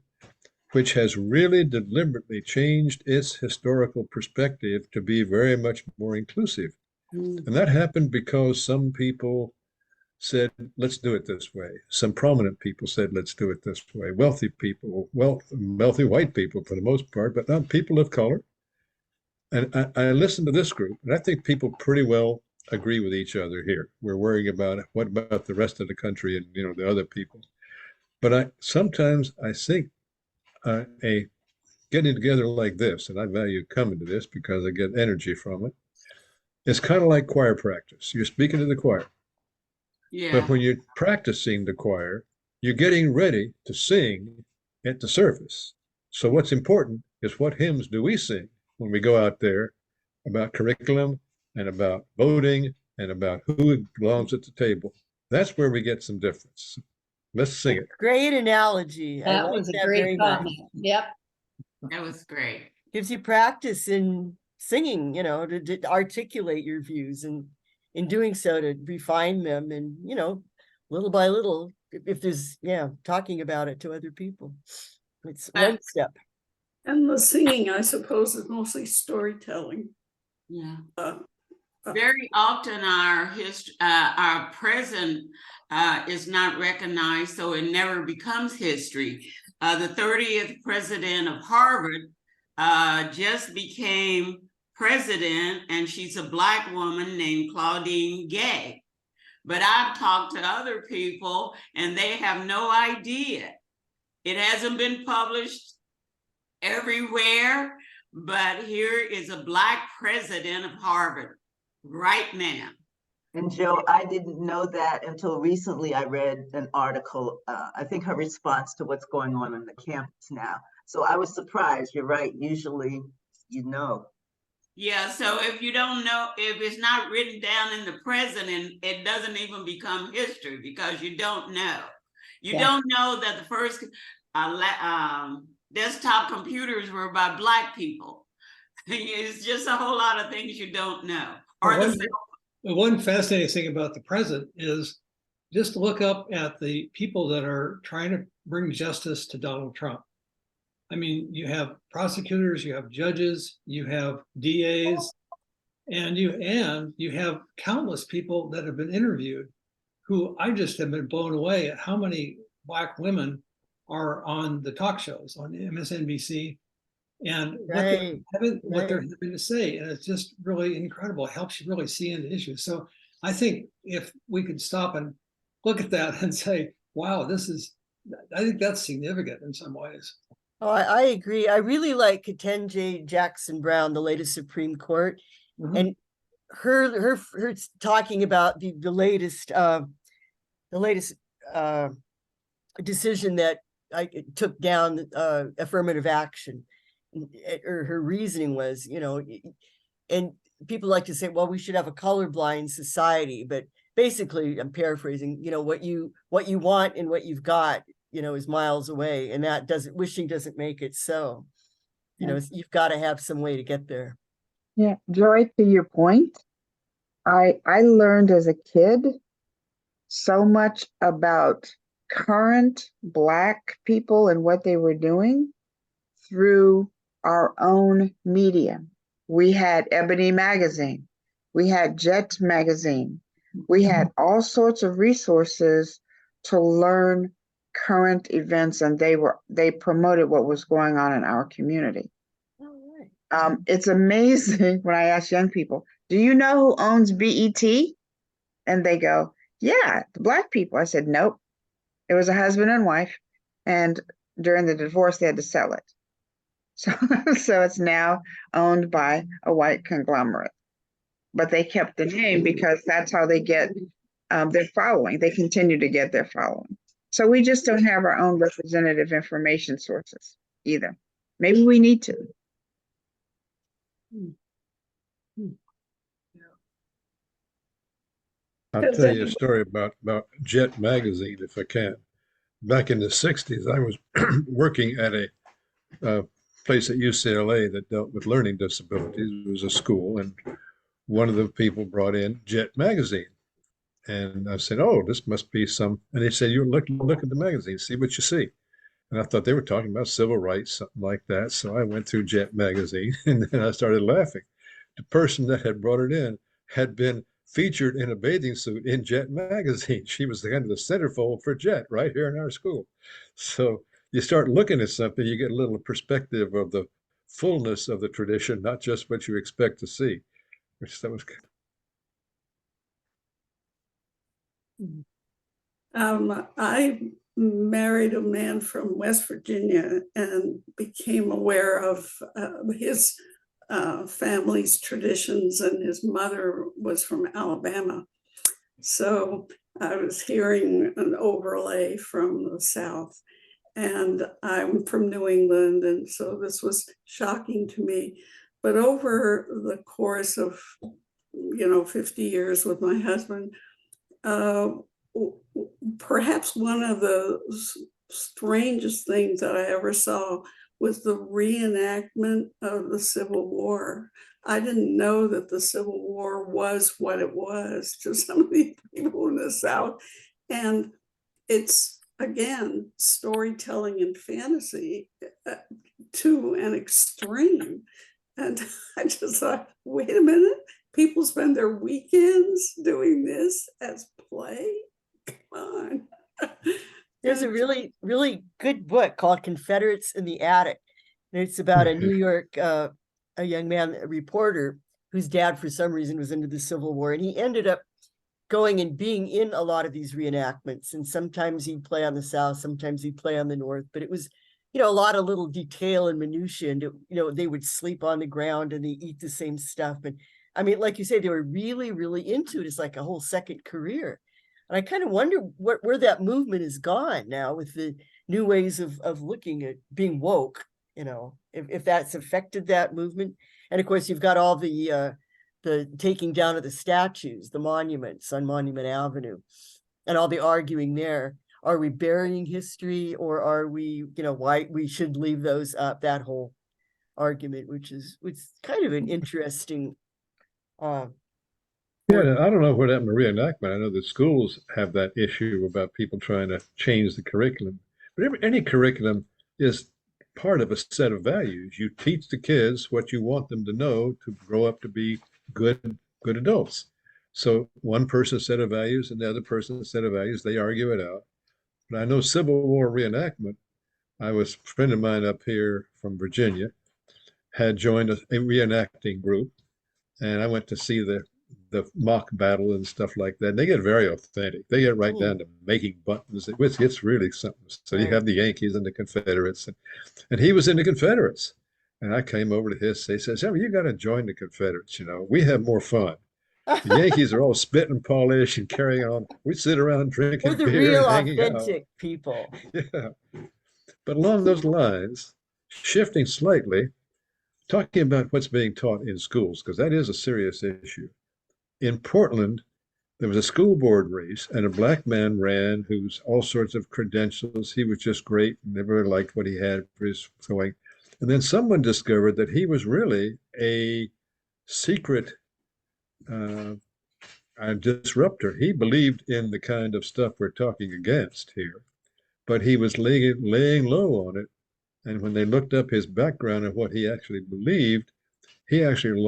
which has really deliberately changed its historical perspective to be very much more inclusive. Mm. And that happened because some people said, let's do it this way. Some prominent people said, let's do it this way. Wealthy people, wealthy white people for the most part, but not people of color. And I listened to this group, and I think people pretty well agree with each other here. We're worrying about what about the rest of the country and the other people. But sometimes I think a getting together like this, and I value coming to this because I get energy from it. It's kind of like choir practice. You're speaking to the choir. Yeah. But when you're practicing the choir, you're getting ready to sing at the service. So what's important is what hymns do we sing when we go out there about curriculum and about voting and about who belongs at the table. That's where we get some difference. Let's sing it. Great analogy. I That like was a that great very much. comment. Yep. That was great. Gives you practice in singing, to articulate your views, and in doing so to refine them, and little by little, if there's talking about it to other people. It's one step. And the singing, I suppose, is mostly storytelling. Yeah. Uh, Very often our present is not recognized, so it never becomes history. The 30th president of Harvard just became president, and she's a Black woman named Claudine Gay. But I've talked to other people, and they have no idea. It hasn't been published everywhere, but here is a Black president of Harvard right now. And Joe, I didn't know that until recently. I read an article, I think her response to what's going on the campus now. So I was surprised. You're right. Usually, Yeah, so if you don't know, if it's not written down in the present, and it doesn't even become history because you don't know. You don't know that the first desktop computers were by Black people. It's just a whole lot of things you don't know. One fascinating thing about the present is just look up at the people that are trying to bring justice to Donald Trump. I mean, you have prosecutors, you have judges, you have DAs, and you have countless people that have been interviewed who I just have been blown away at how many Black women are on the talk shows on MSNBC and what they're having to say. And it's just really incredible. It helps you really see into issues. So I think if we could stop and look at that and say, wow, I think that's significant in some ways. Oh, I agree. I really like Ketanji Jackson Brown, the latest Supreme Court, and her talking about the latest decision that I took down affirmative action. Or her reasoning was, and people like to say, well, we should have a colorblind society, but basically, I'm paraphrasing, what you want and what you've got, is miles away, and wishing doesn't make it so. You've got to have some way to get there. Yeah, Joy, to your point, I learned as a kid so much about current Black people and what they were doing through our own media. We had Ebony Magazine, we had Jet Magazine, we had all sorts of resources to learn current events, and they promoted what was going on in our community. It's amazing when I ask young people, do you know who owns BET? And they go, yeah, the Black people. I said, nope. It was a husband and wife, and during the divorce, they had to sell it. So it's now owned by a white conglomerate. But they kept the name because that's how they get their following. They continue to get their following. So we just don't have our own representative information sources either. Maybe we need to. I'll tell you a story about Jet Magazine, if I can. Back in the 60s, I was working at a place at UCLA that dealt with learning disabilities. It was a school, and one of the people brought in Jet Magazine. And I said, oh, this must be some. And they said, you look at the magazine, see what you see. And I thought they were talking about civil rights, something like that. So I went through Jet magazine and then I started laughing. The person that had brought it in had been featured in a bathing suit in Jet magazine. She was the kind of the centerfold for Jet right here in our school. So you start looking at something, you get a little perspective of the fullness of the tradition, not just what you expect to see, which that was. I married a man from West Virginia and became aware of his family's traditions, and his mother was from Alabama. So I was hearing an overlay from the South, and I'm from New England, and so this was shocking to me. But over the course of 50 years with my husband, perhaps one of the strangest things that I ever saw was the reenactment of the Civil War. I didn't know that the Civil War was what it was to some of these people in the South. And it's, again, storytelling and fantasy to an extreme. And I just thought, wait a minute, people spend their weekends doing this as play? Come on. There's a really, really good book called Confederates in the Attic. And it's about a New York, a young man, a reporter, whose dad, for some reason, was into the Civil War. And he ended up going and being in a lot of these reenactments. And sometimes he'd play on the South, sometimes he'd play on the North. But it was, a lot of little detail and minutia. And, they would sleep on the ground and they eat the same stuff. And I mean, like you say, they were really, really into it. It's like a whole second career. And I kind of wonder where that movement is gone now with the new ways of looking at being woke, if that's affected that movement. And of course, you've got all the taking down of the statues, the monuments on Monument Avenue, and all the arguing there. Are we burying history, or are we, why we should leave those up, that whole argument, which is kind of an interesting Yeah, I don't know what happened to reenactment. I know the schools have that issue about people trying to change the curriculum. But any curriculum is part of a set of values. You teach the kids what you want them to know to grow up to be good adults. So one person's set of values and the other person's set of values, they argue it out. But I know Civil War reenactment. A friend of mine up here from Virginia had joined a reenacting group, and I went to see the mock battle and stuff like that. And they get very authentic. They get right down to making buttons. It's really something. So you have the Yankees and the Confederates, and he was in the Confederates. And I came over to his. He says, "Oh, you got to join the Confederates. We have more fun. The Yankees are all spit and polish and carrying on. We sit around drinking We're the beer real and hanging authentic out." people. Yeah. But along those lines, shifting slightly, talking about what's being taught in schools, because that is a serious issue. In Portland, there was a school board race, and a black man ran who's all sorts of credentials. He was just great, and everybody liked what he had for his going. And then someone discovered that he was really a secret disruptor. He believed in the kind of stuff we're talking against here, but he was laying low on it. And when they looked up his background and what he actually believed, he actually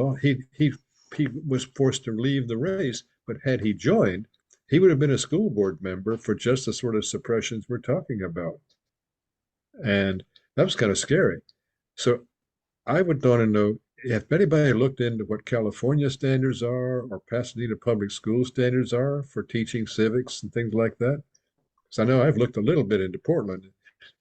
he was forced to leave the race. But had he joined, he would have been a school board member for just the sort of suppressions we're talking about. And that was kind of scary. So I would want to know if anybody looked into what California standards are or Pasadena public school standards are for teaching civics and things like that. So I know I've looked a little bit into Portland.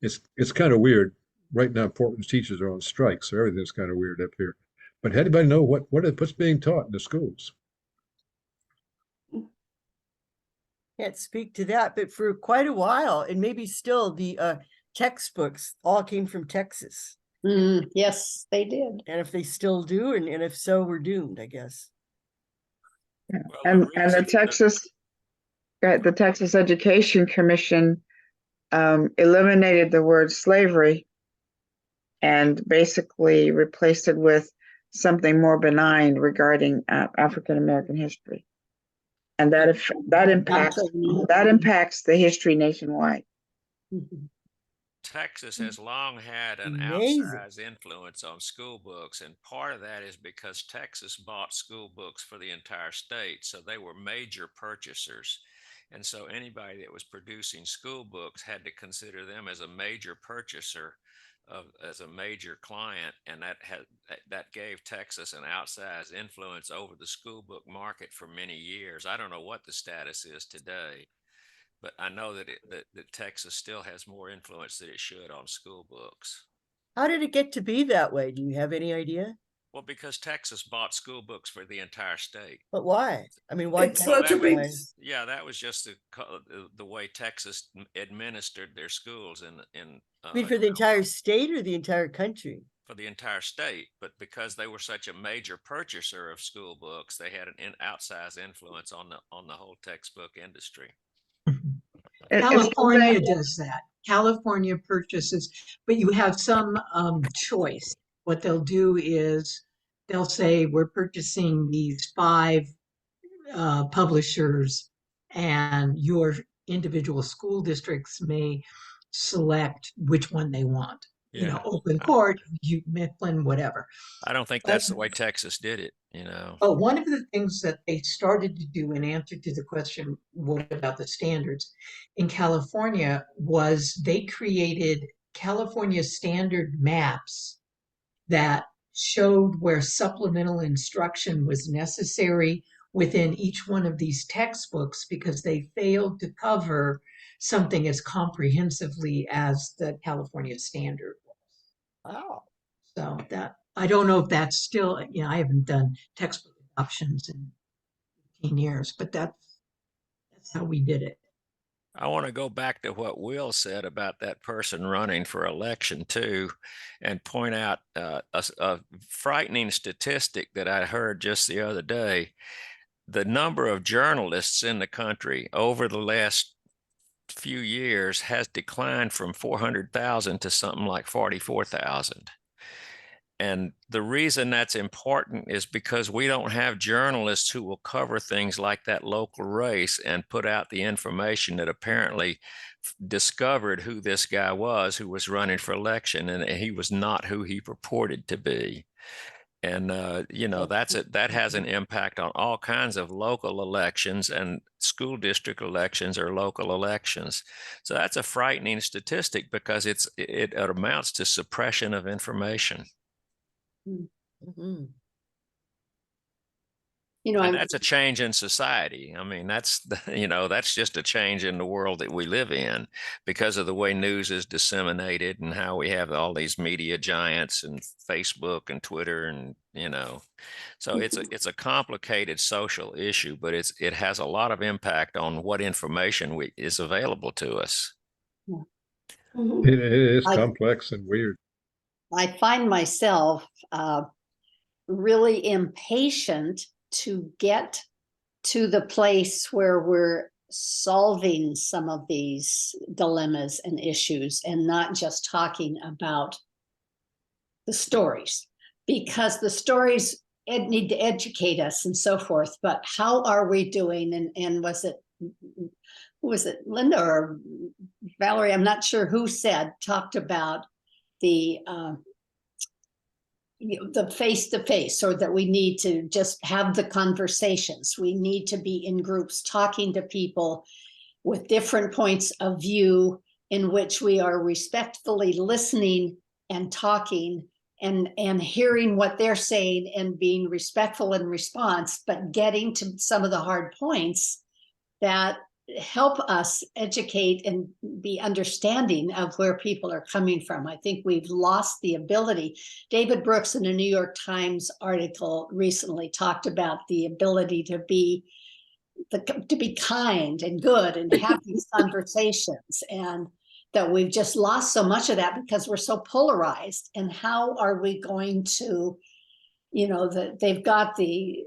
It's kind of weird. Right now, Portland's teachers are on strike, so everything's kind of weird up here. But anybody know what's being taught in the schools? Can't speak to that, but for quite a while, and maybe still, the textbooks all came from Texas. Yes, they did. And if they still do, and if so, we're doomed, I guess. Yeah. Well, And the Texas Education Commission eliminated the word slavery and basically replaced it with something more benign regarding African American history, and that impacts the history nationwide. Texas has long had an Amazing. outsized influence on school books, and part of that is because Texas bought school books for the entire state, so they were major purchasers. And so anybody that was producing school books had to consider them as a major purchaser as a major client, and that gave Texas an outsized influence over the school book market for many years. I don't know what the status is today, but I know that Texas still has more influence than it should on school books. How did it get to be that way? Do you have any idea? Well, because Texas bought school books for the entire state. But why? I mean, why It's Well, such a that big, was, yeah, that was just the way Texas administered their schools I mean, for the entire state or the entire country? for the entire state. But because they were such a major purchaser of school books, they had an outsized influence on the whole textbook industry. California does that. California purchases, but you have some choice. What they'll do is they'll say, we're purchasing these 5 publishers, and your individual school districts may select which one they want. You know, Yeah. open court, Mifflin, whatever. I don't think that's the way Texas did it, But one of the things that they started to do in answer to the question, what about the standards in California, was they created California standard maps that showed where supplemental instruction was necessary within each one of these textbooks, because they failed to cover something as comprehensively as the California standard. Wow. So that, I don't know if that's still, I haven't done textbook adoptions in 15 years, but that's how we did it. I want to go back to what Will said about that person running for election too, and point out a frightening statistic that I heard just the other day. The number of journalists in the country over the last few years has declined from 400,000 to something like 44,000. And the reason that's important is because we don't have journalists who will cover things like that local race and put out the information that apparently discovered who this guy was who was running for election, and he was not who he purported to be. And that has an impact on all kinds of local elections, and school district elections or local elections. So that's a frightening statistic because it amounts to suppression of information. Mm-hmm. And that's a change in society. I mean, that's just a change in the world that we live in because of the way news is disseminated and how we have all these media giants and Facebook and Twitter and so it's a complicated social issue, but it has a lot of impact on what information is available to us. Mhm. It is complex and weird. I find myself really impatient to get to the place where we're solving some of these dilemmas and issues and not just talking about the stories, because the stories need to educate us and so forth. But how are we doing? And was it Linda or Valerie? I'm not sure who talked about the face-to-face, or that we need to just have the conversations. We need to be in groups talking to people with different points of view, in which we are respectfully listening and talking and hearing what they're saying and being respectful in response, but getting to some of the hard points that help us educate and be understanding of where people are coming from. I think we've lost the ability. David Brooks in a New York Times article recently talked about the ability to be kind and good and have these conversations, and that we've just lost so much of that because we're so polarized. And how are we going to, that they've got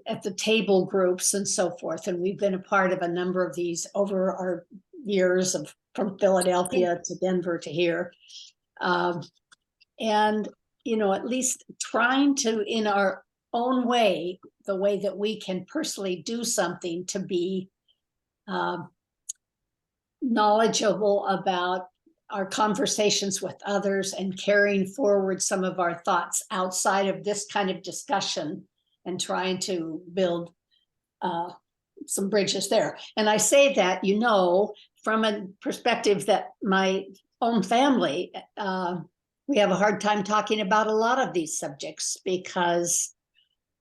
at the table groups and so forth. And we've been a part of a number of these over our years from Philadelphia to Denver to here. And, at least trying to, in our own way, the way that we can personally do something to be knowledgeable about our conversations with others and carrying forward some of our thoughts outside of this kind of discussion and trying to build some bridges there. And I say that, you know, from a perspective that my own family, we have a hard time talking about a lot of these subjects because,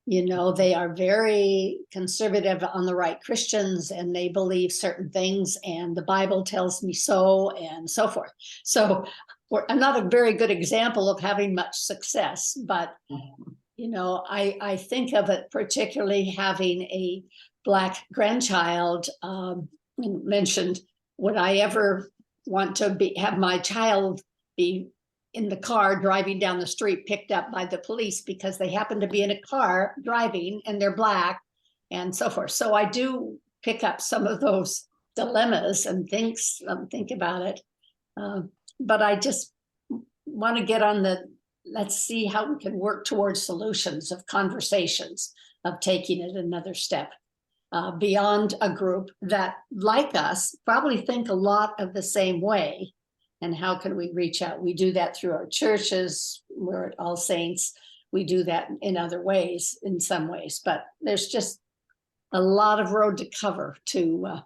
you know, they are very conservative on the right Christians and they believe certain things and the Bible tells me so and so forth. So I'm not a very good example of having much success, but, you know, I think of it particularly having a Black grandchild, mentioned, would I ever want to have my child be in the car driving down the street picked up by the police because they happen to be in a car driving and they're Black and so forth. So I do pick up some of those dilemmas and think about it. But I just want to get on let's see how we can work towards solutions of conversations, of taking it another step beyond a group that, like us, probably think a lot of the same way. And how can we reach out? We do that through our churches. We're at All Saints. We do that in other ways, in some ways, but there's just a lot of road to cover to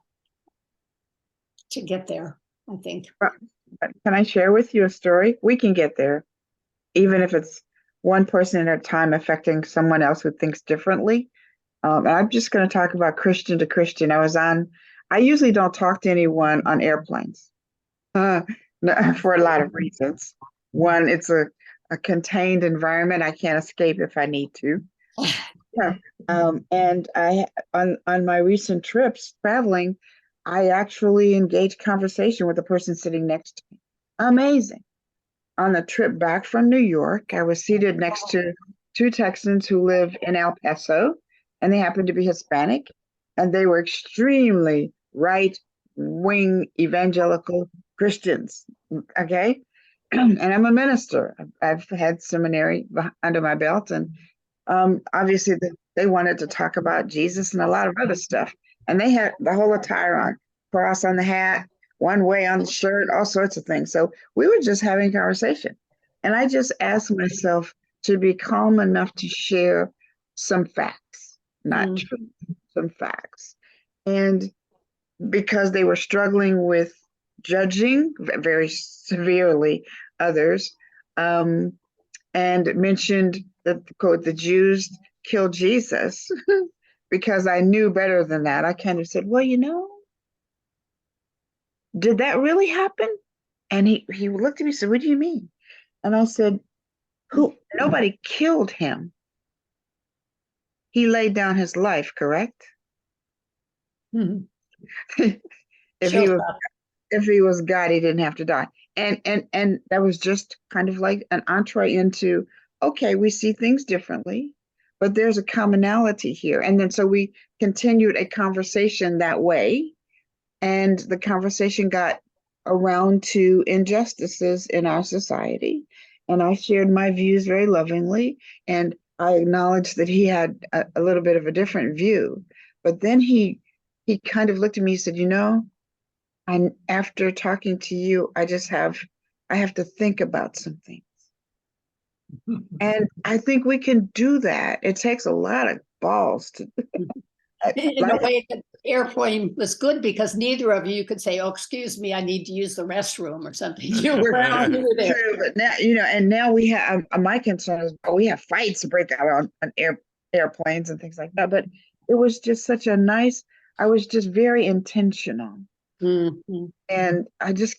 get there, I think. Can I share with you a story? We can get there, even if it's one person at a time affecting someone else who thinks differently. I'm just going to talk about Christian to Christian. I usually don't talk to anyone on airplanes. For a lot of reasons. One, it's a contained environment. I can't escape if I need to. And on my recent trips traveling, I actually engaged conversation with the person sitting next to me. Amazing. On the trip back from New York, I was seated next to two Texans who live in El Paso, and they happened to be Hispanic, and they were extremely right-wing evangelical Christians, okay? And I'm a minister. I've had seminary under my belt, and obviously they wanted to talk about Jesus and a lot of other stuff. And they had the whole attire on, cross on the hat, one way on the shirt, all sorts of things. So we were just having a conversation. And I just asked myself to be calm enough to share some facts, not truth, some facts. And because they were struggling with judging very severely others, and mentioned that, quote, the Jews killed Jesus, because I knew better than that. I kind of said, well, you know, did that really happen? And he looked at me and said, what do you mean? And I said, nobody killed him. He laid down his life, correct? Mhm. If he was God, he didn't have to die. And that was just kind of like an entree into, okay, we see things differently, but there's a commonality here. And then so we continued a conversation that way. And the conversation got around to injustices in our society. And I shared my views very lovingly. And I acknowledged that he had a little bit of a different view. But then he kind of looked at me and said, you know, and after talking to you, I have to think about some things. And I think we can do that. It takes a lot of balls to In a way, the airplane was good because neither of you could say, oh, excuse me, I need to use the restroom or something. You were there. True, but now, you know, and now we have, my concern is we have fights break out on airplanes and things like that. But it was just I was just very intentional. Mm-hmm. And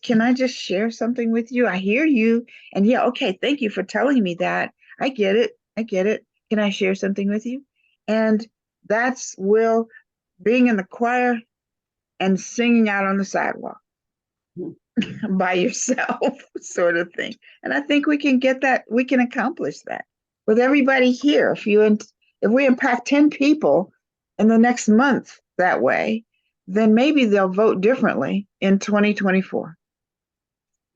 can I just share something with you? I hear you. And yeah, okay, thank you for telling me that. I get it. Can I share something with you? And that's Will being in the choir and singing out on the sidewalk by yourself, sort of thing. And I think we can get that, we can accomplish that with everybody here. If we impact 10 people in the next month that way, then maybe they'll vote differently in 2024.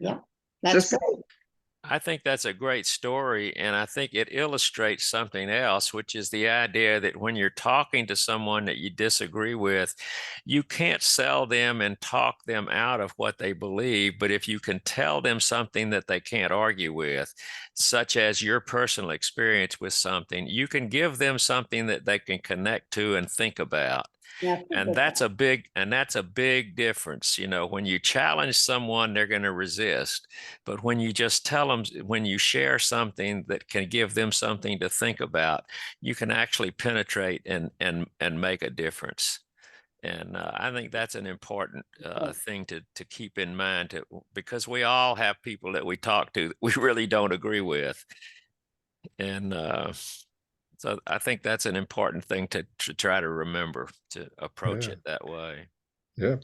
Yeah, that's great. I think that's a great story, and I think it illustrates something else, which is the idea that when you're talking to someone that you disagree with, you can't sell them and talk them out of what they believe. But if you can tell them something that they can't argue with, such as your personal experience with something, you can give them something that they can connect to and think about. Yeah, And that's a big difference. You know, when you challenge someone, they're going to resist. But when you just tell them, when you share something that can give them something to think about, you can actually penetrate and make a difference. And I think that's an important thing to keep in mind, because we all have people that we talk to that we really don't agree with. And so I think that's an important thing to try to remember, to approach Yeah. it that way. Yeah.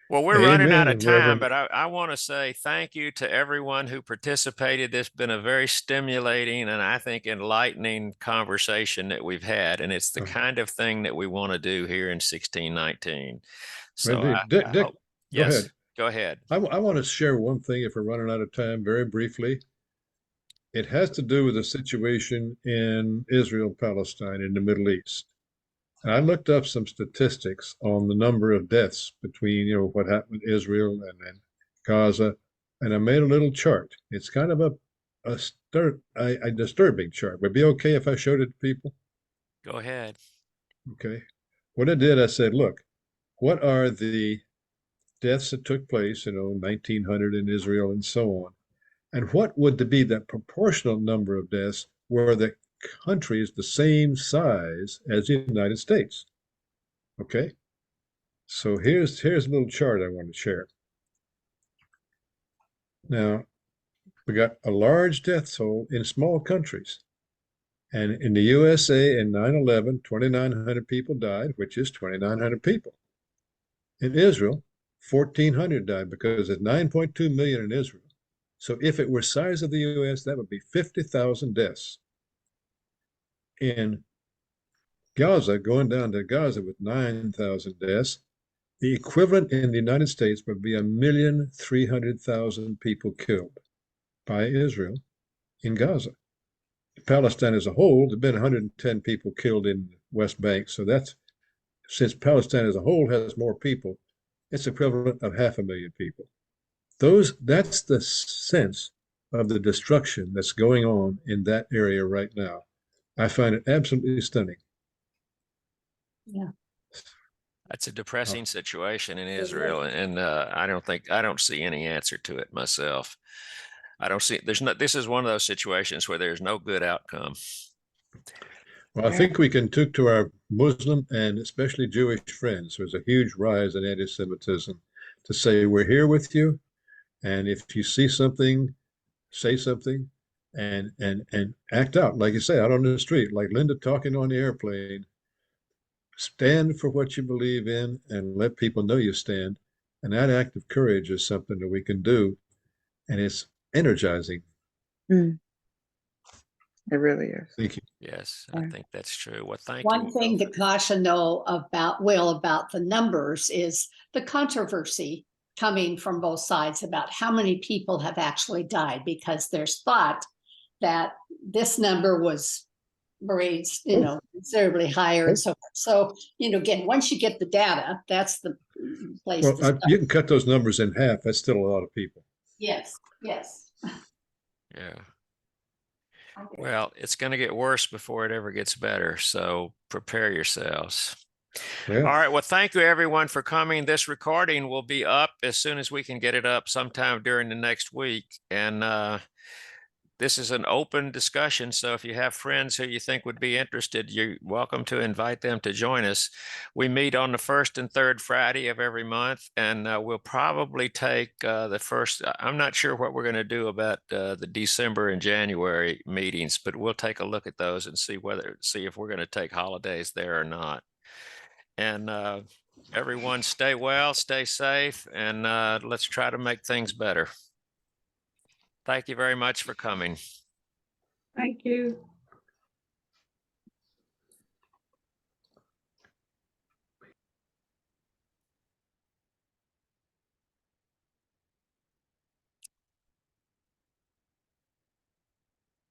Well, we're running out of Amen, time, Reverend. but I want to say thank you to everyone who participated. This has been a very stimulating and I think enlightening conversation that we've had. And it's the kind of thing that we want to do here in 1619. So Indeed. Dick, I Dick, hope, go yes, ahead. go ahead. I want to share one thing if we're running out of time very briefly. It has to do with the situation in Israel, Palestine, in the Middle East. And I looked up some statistics on the number of deaths between, what happened in Israel and then Gaza, and I made a little chart. It's kind of a disturbing chart. Would it be okay if I showed it to people? Go ahead. Okay. What I did, I said, look, what are the deaths that took place, 1900 in Israel and so on? And what would be that proportional number of deaths were the countries the same size as the United States? Okay. So here's a little chart I want to share. Now, we got a large death toll in small countries. And in the USA in 9/11, 2,900 people died, which is 2,900 people. In Israel, 1,400 died because there's 9.2 million in Israel. So if it were size of the US, that would be 50,000 deaths. In Gaza, going down to Gaza with 9,000 deaths, the equivalent in the United States would be 1,300,000 people killed by Israel in Gaza. Palestine as a whole, there's been 110 people killed in the West Bank. So since Palestine as a whole has more people, it's equivalent of 500,000 people. That's the sense of the destruction that's going on in that area right now. I find it absolutely stunning. Yeah. That's a depressing situation in Israel, and I don't see any answer to it myself. I don't see, this is one of those situations where there's no good outcome. Well, I think we can talk to our Muslim and especially Jewish friends. There's a huge rise in anti-Semitism to say, we're here with you. And if you see something, say something and act out. Like you say, out on the street, like Linda talking on the airplane. Stand for what you believe in and let people know you stand. And that act of courage is something that we can do. And it's energizing. Mm. It really is. Thank you. Yes, I think that's true. Well, thank you. One thing to caution though about the numbers is the controversy coming from both sides about how many people have actually died, because there's thought that this number was raised, considerably higher and so forth. So, again, once you get the data, that's the place to start. You can cut those numbers in half. That's still a lot of people. Yes. Yeah. Well, it's going to get worse before it ever gets better. So prepare yourselves. Yeah. All right. Well, thank you everyone for coming. This recording will be up as soon as we can get it up sometime during the next week. And this is an open discussion. So if you have friends who you think would be interested, you're welcome to invite them to join us. We meet on the first and third Friday of every month, and we'll probably take the first, I'm not sure what we're going to do about the December and January meetings, but we'll take a look at those and see if we're going to take holidays there or not. And everyone stay well, stay safe, and let's try to make things better. Thank you very much for coming. Thank you.